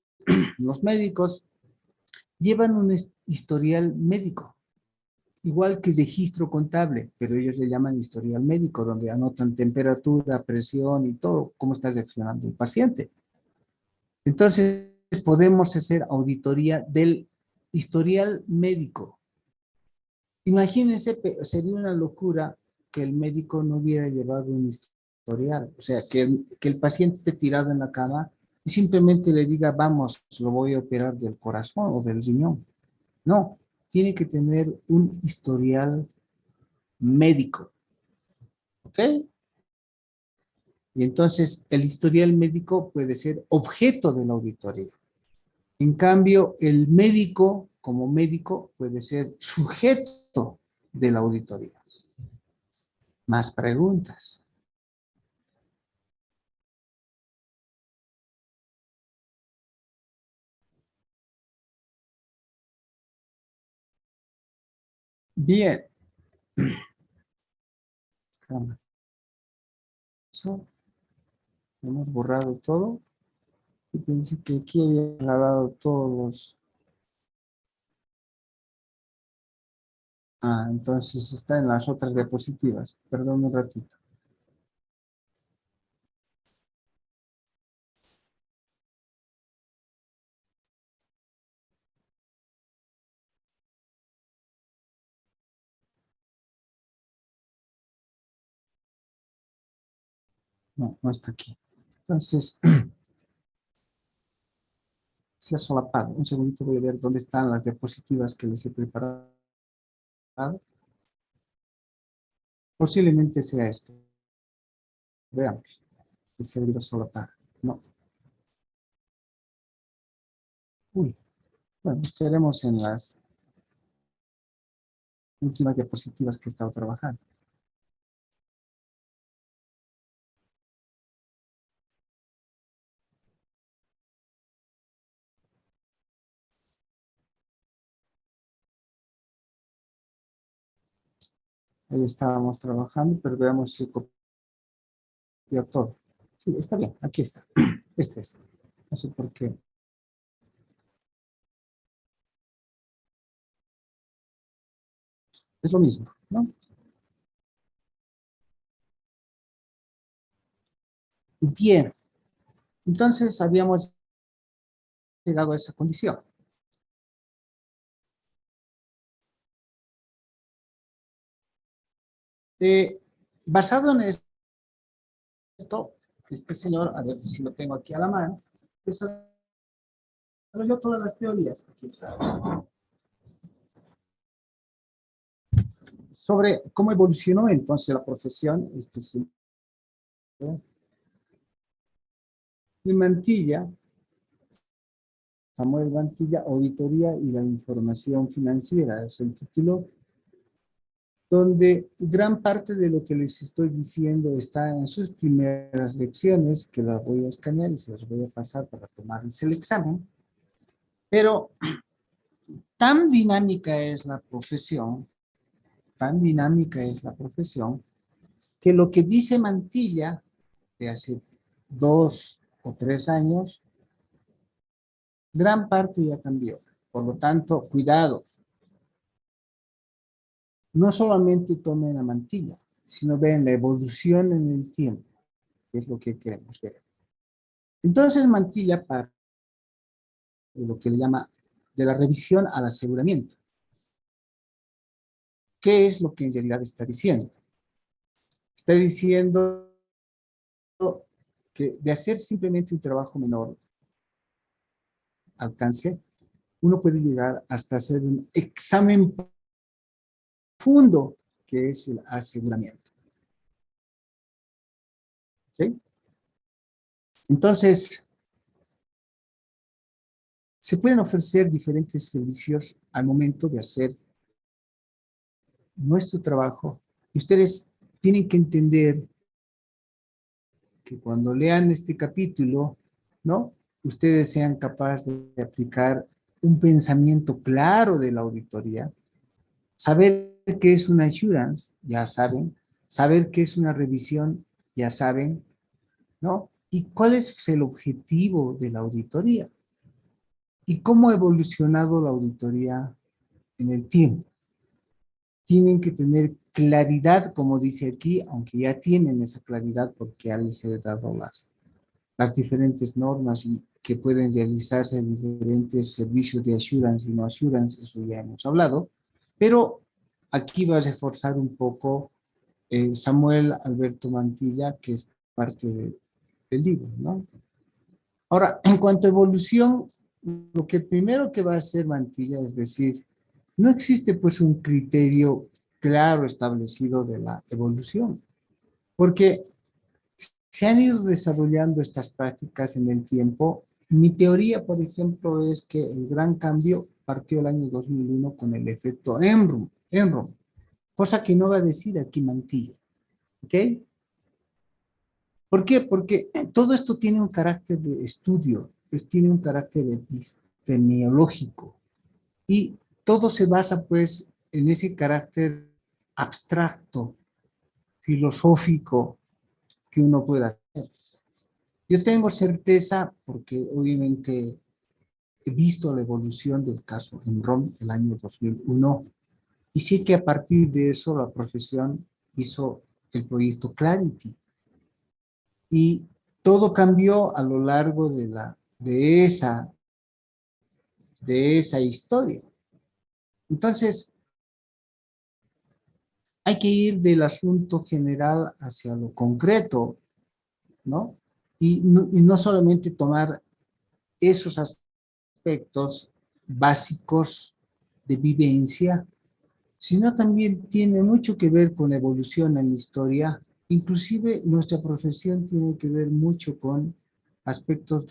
S1: los médicos llevan un historial médico, igual que registro contable, pero ellos le llaman historial médico, donde anotan temperatura, presión y todo, cómo está reaccionando el paciente. Entonces, podemos hacer auditoría del historial médico. Imagínense, sería una locura que el médico no hubiera llevado un historial, o sea, que el paciente esté tirado en la cama y simplemente le diga, vamos, lo voy a operar del corazón o del riñón. No, tiene que tener un historial médico, ¿ok? Y entonces el historial médico puede ser objeto de la auditoría. En cambio, el médico, como médico, puede ser sujeto de la auditoría. Más preguntas. Bien. Eso, hemos borrado todo. Y pensé que aquí había grabado todos los... Ah, entonces está en las otras diapositivas. Perdón un ratito. No, no está aquí. Entonces, se ha solapado. Un segundito, voy a ver dónde están las diapositivas que les he preparado. Posiblemente sea esto. Veamos. Que se ha debido solapar. No. Uy. Bueno, estaremos en las últimas diapositivas que he estado trabajando. Ahí estábamos trabajando, pero veamos si copió todo. Sí, está bien, aquí está. Este es. No sé por qué. Es lo mismo, ¿no? Bien. Entonces habíamos llegado a esa condición. Basado en esto, este señor, a ver si lo tengo aquí a la mano, desarrolló todas las teorías. Aquí está. Sobre cómo evolucionó entonces la profesión, y Mantilla, Samuel Mantilla, Auditoría y la Información Financiera, es el título, donde gran parte de lo que les estoy diciendo está en sus primeras lecciones, que las voy a escanear y se las voy a pasar para tomarles el examen. Pero tan dinámica es la profesión, que lo que dice Mantilla de hace 2 o 3 años, gran parte ya cambió. Por lo tanto, cuidado. No solamente tomen a Mantilla, sino ven la evolución en el tiempo, que es lo que queremos ver. Entonces Mantilla, para de lo que le llama de la revisión al aseguramiento. ¿Qué es lo que en realidad está diciendo? Está diciendo que de hacer simplemente un trabajo menor alcance, uno puede llegar hasta hacer un examen profundo, que es el aseguramiento. ¿Sí? Entonces, se pueden ofrecer diferentes servicios al momento de hacer nuestro trabajo. Y ustedes tienen que entender que cuando lean este capítulo, ¿no? Ustedes sean capaces de aplicar un pensamiento claro de la auditoría, saber qué es una assurance, ya saben, saber qué es una revisión, ya saben, ¿no? Y cuál es el objetivo de la auditoría y cómo ha evolucionado la auditoría en el tiempo. Tienen que tener claridad, como dice aquí, aunque ya tienen esa claridad porque ya les he dado las diferentes normas y que pueden realizarse en diferentes servicios de assurance y no assurance, eso ya hemos hablado, pero aquí va a reforzar un poco Samuel Alberto Mantilla, que es parte del libro, ¿no? Ahora, en cuanto a evolución, lo que primero que va a hacer Mantilla es decir, no existe pues un criterio claro establecido de la evolución, porque se han ido desarrollando estas prácticas en el tiempo. Mi teoría, por ejemplo, es que el gran cambio partió el año 2001 con el efecto Enron, cosa que no va a decir aquí Mantilla, ¿ok? ¿Por qué? Porque todo esto tiene un carácter de estudio, tiene un carácter epistemiológico y todo se basa pues en ese carácter abstracto, filosófico que uno pueda hacer. Yo tengo certeza, porque obviamente he visto la evolución del caso Enron el año 2001, y sé que a partir de eso la profesión hizo el proyecto Clarity. Y todo cambió a lo largo de esa historia. Entonces, hay que ir del asunto general hacia lo concreto, ¿no? Y no solamente tomar esos aspectos básicos de vivencia, sino también tiene mucho que ver con la evolución en la historia. Inclusive nuestra profesión tiene que ver mucho con aspectos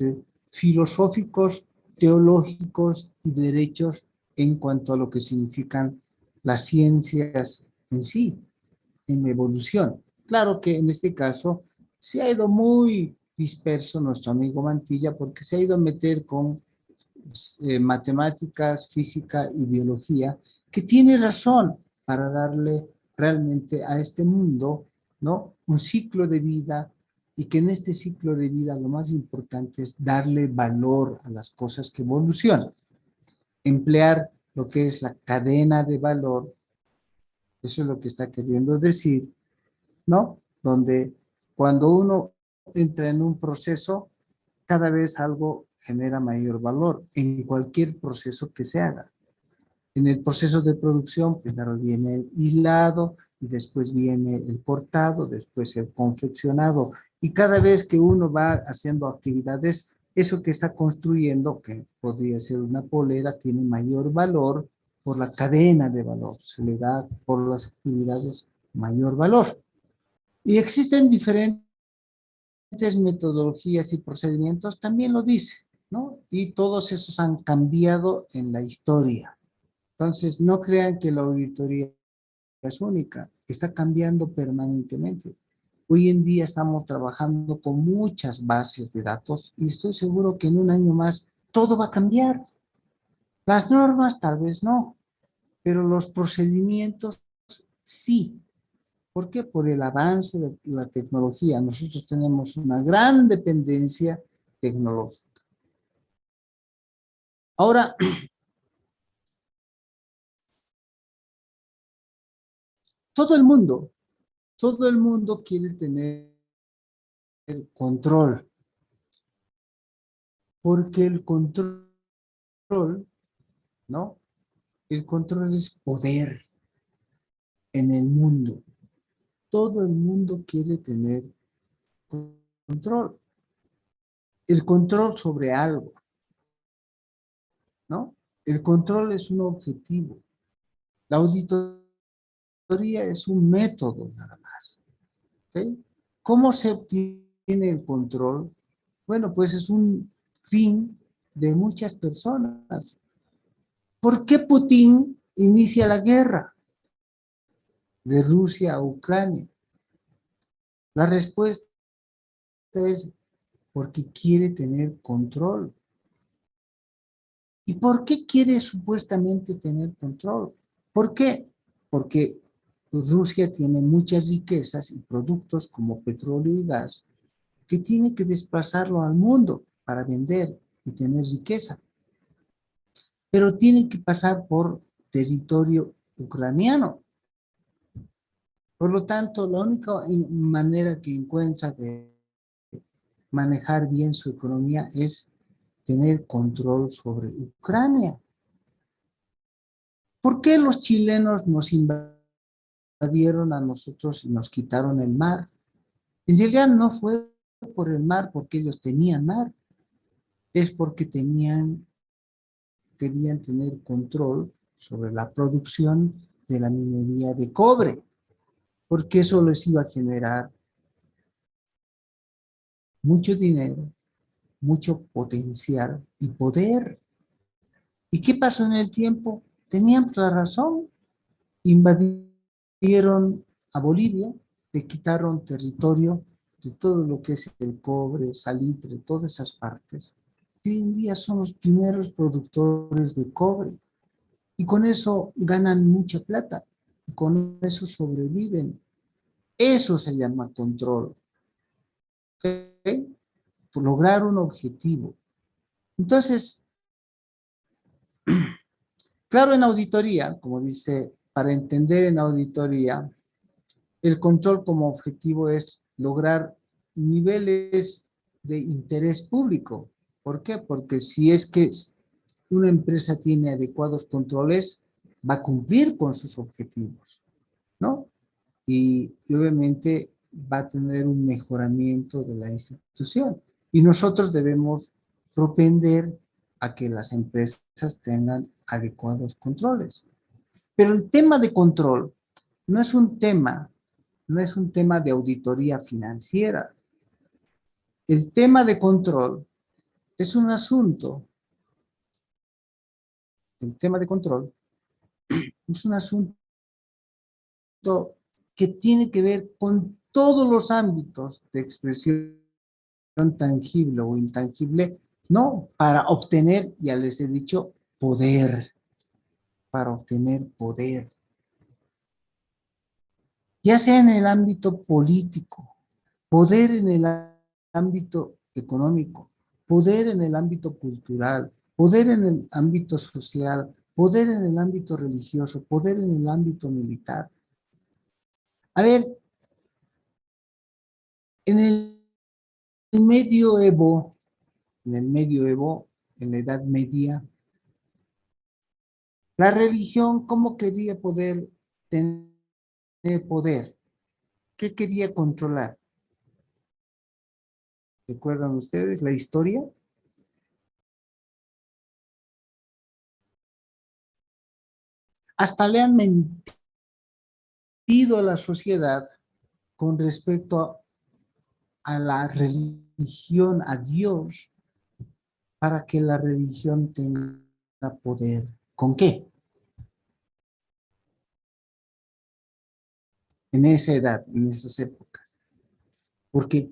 S1: filosóficos, teológicos y derechos en cuanto a lo que significan las ciencias en sí, en la evolución. Claro que en este caso se ha ido muy disperso nuestro amigo Mantilla porque se ha ido a meter con matemáticas, física y biología, que tiene razón para darle realmente a este mundo, ¿no? Un ciclo de vida y que en este ciclo de vida lo más importante es darle valor a las cosas que evolucionan. Emplear lo que es la cadena de valor, eso es lo que está queriendo decir, ¿no? Donde cuando uno entra en un proceso, cada vez algo genera mayor valor en cualquier proceso que se haga. En el proceso de producción, primero viene el hilado, y después viene el cortado, después el confeccionado. Y cada vez que uno va haciendo actividades, eso que está construyendo, que podría ser una polera, tiene mayor valor por la cadena de valor. Se le da por las actividades mayor valor. Y existen diferentes metodologías y procedimientos, también lo dice, ¿no? Y todos esos han cambiado en la historia. Entonces, no crean que la auditoría es única, está cambiando permanentemente. Hoy en día estamos trabajando con muchas bases de datos y estoy seguro que en un año más todo va a cambiar. Las normas tal vez no, pero los procedimientos sí. ¿Por qué? Por el avance de la tecnología. Nosotros tenemos una gran dependencia tecnológica. Ahora, todo el mundo quiere tener control, porque el control ¿no? El control es poder en el mundo. Todo el mundo quiere tener control. El control sobre algo, ¿no? El control es un objetivo. La auditoría es un método nada más. ¿Okay? ¿Cómo se obtiene el control? Bueno, pues es un fin de muchas personas. ¿Por qué Putin inicia la guerra de Rusia a Ucrania? La respuesta es porque quiere tener control. ¿Y por qué quiere supuestamente tener control? ¿Por qué? Porque Rusia tiene muchas riquezas y productos como petróleo y gas que tiene que desplazarlo al mundo para vender y tener riqueza. Pero tiene que pasar por territorio ucraniano. Por lo tanto, la única manera que encuentra de manejar bien su economía es tener control sobre Ucrania. ¿Por qué los chilenos nos invadieron a nosotros y nos quitaron el mar? En realidad no fue por el mar porque ellos tenían mar, es porque querían tener control sobre la producción de la minería de cobre, porque eso les iba a generar mucho dinero, mucho potencial y poder. ¿Y qué pasó en el tiempo? Tenían la razón. Invadieron a Bolivia, le quitaron territorio de todo lo que es el cobre, salitre, todas esas partes. Y hoy en día son los primeros productores de cobre. Y con eso ganan mucha plata. Y con eso sobreviven. Eso se llama control. ¿Okay? Por lograr un objetivo. Entonces, claro, en auditoría, como dice, para entender en auditoría, el control como objetivo es lograr niveles de interés público. ¿Por qué? Porque si es que una empresa tiene adecuados controles, va a cumplir con sus objetivos, ¿no? Y obviamente va a tener un mejoramiento de la institución. Y nosotros debemos propender a que las empresas tengan adecuados controles. Pero el tema de control no es un tema de auditoría financiera. El tema de control es un asunto, el tema de control es un asunto que tiene que ver con todos los ámbitos de expresión tangible o intangible, no para obtener, ya les he dicho, poder, para obtener poder. Ya sea en el ámbito político, poder en el ámbito económico, poder en el ámbito cultural, poder en el ámbito social, poder en el ámbito religioso, poder en el ámbito militar. A ver, en el medioevo, en la Edad Media, la religión, ¿cómo quería poder tener poder? ¿Qué quería controlar? ¿Recuerdan ustedes la historia? Hasta le han mentido a la sociedad con respecto a la religión, a Dios, para que la religión tenga poder. ¿Con qué? En esa edad, en esas épocas. Porque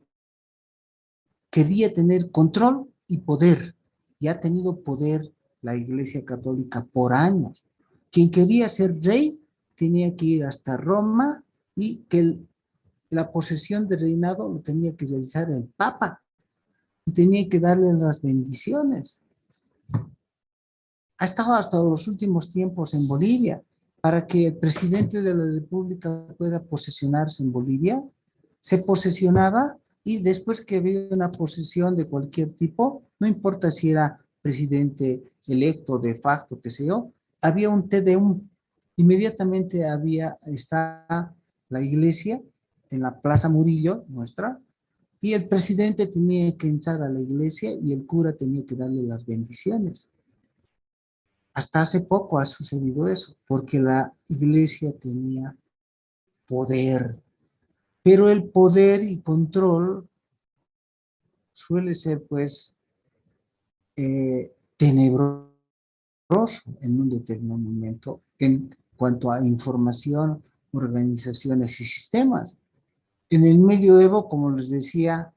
S1: quería tener control y poder. Y ha tenido poder la Iglesia Católica por años. Quien quería ser rey tenía que ir hasta Roma y que la posesión de reinado lo tenía que realizar el Papa y tenía que darle las bendiciones. Ha estado hasta los últimos tiempos en Bolivia. Para que el presidente de la República pueda posesionarse en Bolivia, se posesionaba y después que había una posesión de cualquier tipo, no importa si era presidente electo de facto, qué sé yo, había un Te Deum. Inmediatamente está la iglesia en la Plaza Murillo, nuestra, y el presidente tenía que entrar a la iglesia y el cura tenía que darle las bendiciones. Hasta hace poco ha sucedido eso, porque la iglesia tenía poder, pero el poder y control suele ser, pues, tenebroso en un determinado momento en cuanto a información, organizaciones y sistemas. En el medioevo, como les decía,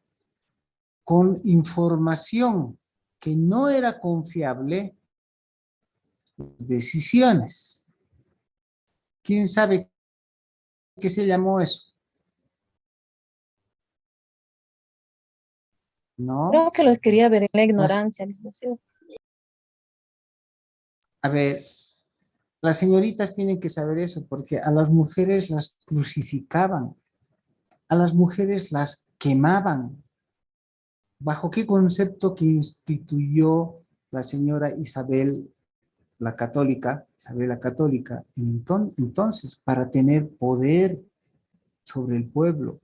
S1: con información que no era confiable, decisiones. ¿Quién sabe qué se llamó eso? ¿No?
S3: Creo que los quería ver en la
S1: Las,
S3: ignorancia, licenciado.
S1: a ver, las señoritas tienen que saber eso, porque a las mujeres las crucificaban, a las mujeres las quemaban. ¿Bajo qué concepto que instituyó la señora Isabel la Católica, entonces, para tener poder sobre el pueblo?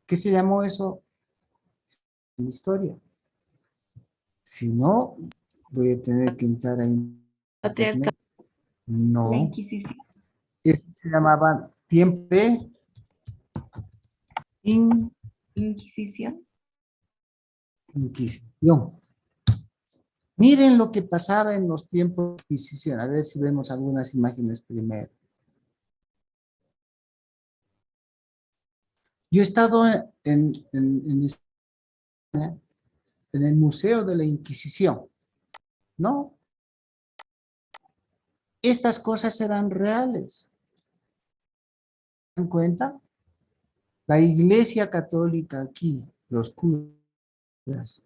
S1: ¿Qué se llamó eso en la historia? Si no, voy a tener que entrar en
S4: Patriarca,
S1: internet.
S4: la
S1: No,
S4: Inquisición.
S1: eso se llamaba tiempo de
S4: Inquisición.
S1: Inquisición. Miren lo que pasaba en los tiempos de Inquisición. A ver si vemos algunas imágenes primero. Yo he estado en España, en el Museo de la Inquisición, ¿no? Estas cosas eran reales. ¿Se dan cuenta? La Iglesia Católica aquí, los curas,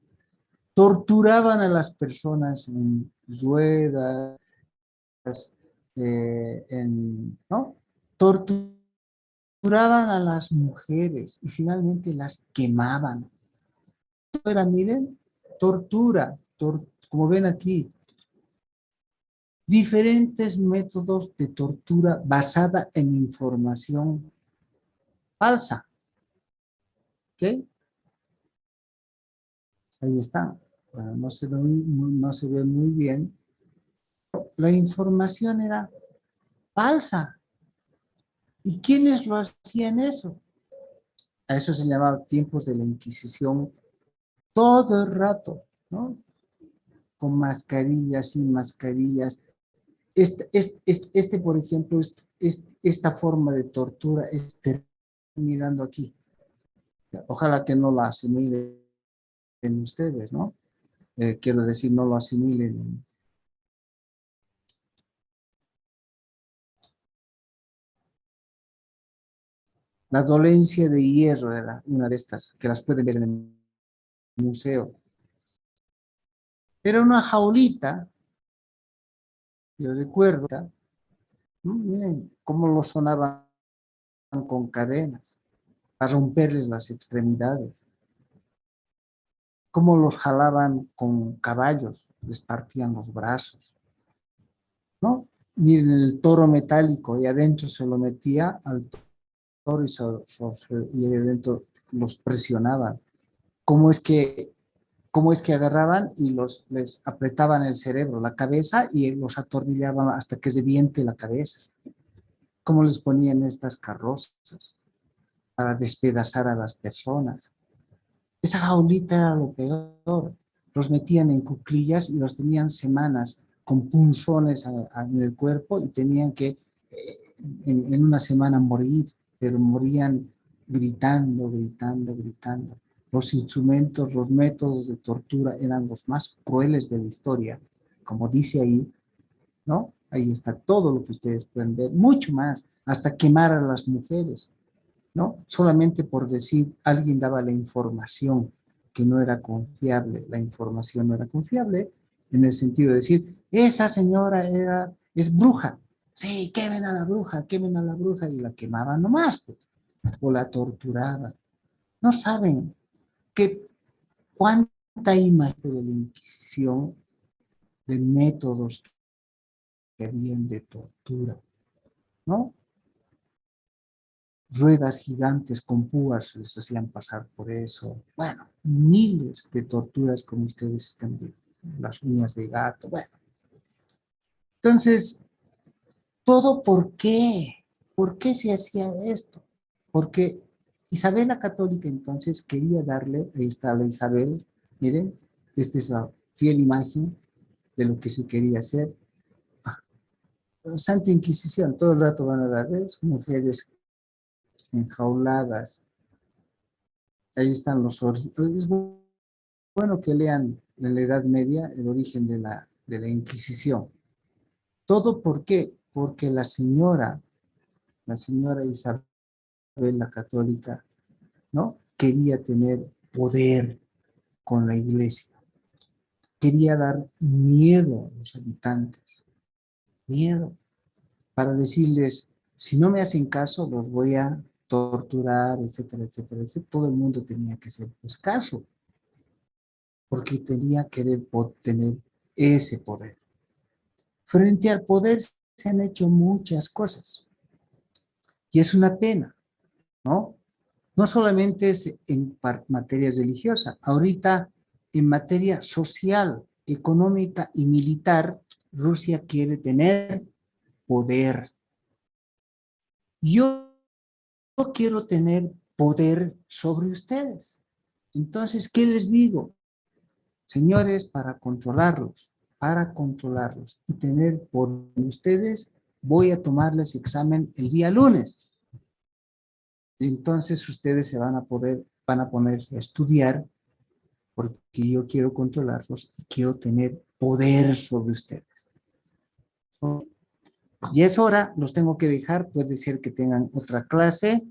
S1: torturaban a las personas en ruedas, ¿no? Torturaban a las mujeres y finalmente las quemaban. Era, miren, tortura, como ven aquí, diferentes métodos de tortura basada en información falsa. ¿Ok? Ahí está. Bueno, no se ve muy bien. La información era falsa. ¿Y quiénes lo hacían eso? A eso se llamaba tiempos de la Inquisición, todo el rato, ¿no? Con mascarillas, sin mascarillas. Por ejemplo, esta forma de tortura es mirando aquí. Ojalá que no la asimilen ustedes, ¿no? Quiero decir, no lo asimilen. La dolencia de hierro era una de estas, que las pueden ver en el museo. Era una jaulita, yo recuerdo, ¿no? Miren cómo lo sonaban con cadenas, para romperles las extremidades. Cómo los jalaban con caballos, les partían los brazos, ¿no? Miren el toro metálico, y adentro se lo metía al toro y adentro los presionaban. ¿Cómo es que agarraban y les apretaban el cerebro, la cabeza, y los atornillaban hasta que se viente la cabeza? ¿Cómo les ponían estas carrozas para despedazar a las personas? Esa jaulita era lo peor. Los metían en cuclillas y los tenían semanas con punzones en el cuerpo y tenían que en una semana morir, pero morían gritando, gritando, gritando. Los instrumentos, los métodos de tortura eran los más crueles de la historia, como dice ahí, ¿no? Ahí está todo lo que ustedes pueden ver, mucho más, hasta quemar a las mujeres, ¿no? Solamente por decir, alguien daba la información que no era confiable, la información no era confiable, en el sentido de decir, esa señora es bruja, sí, quemen a la bruja, y la quemaban nomás, pues, o la torturaban. No saben cuánta imagen de la Inquisición de métodos que habían de tortura, ¿no? Ruedas gigantes con púas les hacían pasar por eso. Bueno, miles de torturas como ustedes están viendo. Las uñas de gato, bueno. Entonces, ¿todo por qué? ¿Por qué se hacía esto? Porque Isabel la Católica entonces quería darle, ahí está la Isabel, miren, esta es la fiel imagen de lo que se quería hacer. Santa Inquisición, todo el rato van a dar, ¿ves? Mujeres enjauladas. Ahí están los orígenes. Es bueno que lean en la Edad Media el origen de la Inquisición. ¿Todo por qué? Porque la señora Isabel la Católica, ¿no? Quería tener poder con la iglesia. Quería dar miedo a los habitantes. Miedo. Para decirles, si no me hacen caso, los voy a torturar, etcétera, etcétera, etcétera. Todo el mundo tenía que hacer pues caso, porque tenía que tener ese poder. Frente al poder se han hecho muchas cosas, y es una pena, ¿no? No solamente es en materia religiosa, ahorita en materia social, económica y militar, Rusia quiere tener poder. Yo quiero tener poder sobre ustedes. Entonces, ¿qué les digo? Señores, para controlarlos y tener por ustedes, voy a tomarles examen el día lunes. Entonces ustedes van a ponerse a estudiar porque yo quiero controlarlos y quiero tener poder sobre ustedes. Y es hora, los tengo que dejar, puede ser que tengan otra clase,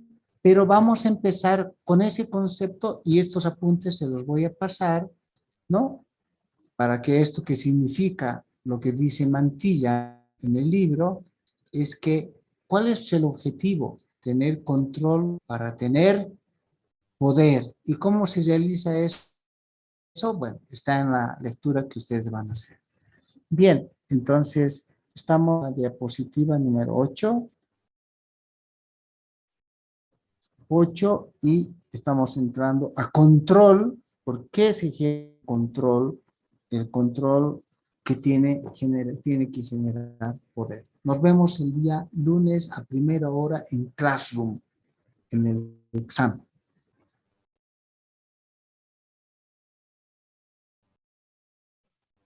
S1: pero vamos a empezar con ese concepto y estos apuntes se los voy a pasar, ¿no? Para que esto que significa lo que dice Mantilla en el libro, es que, ¿cuál es el objetivo? Tener control para tener poder. ¿Y cómo se realiza eso? Bueno, está en la lectura que ustedes van a hacer. Bien, entonces, estamos en la diapositiva número 8. 8 y estamos entrando a control. ¿Por qué se genera control? El control que tiene que generar poder. Nos vemos el día lunes a primera hora en Classroom, en el examen.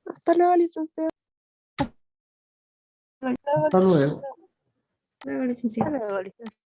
S2: Hasta luego, licenciado.
S1: Hasta luego.
S4: Luego, licenciado.
S2: Hasta luego, licenciado.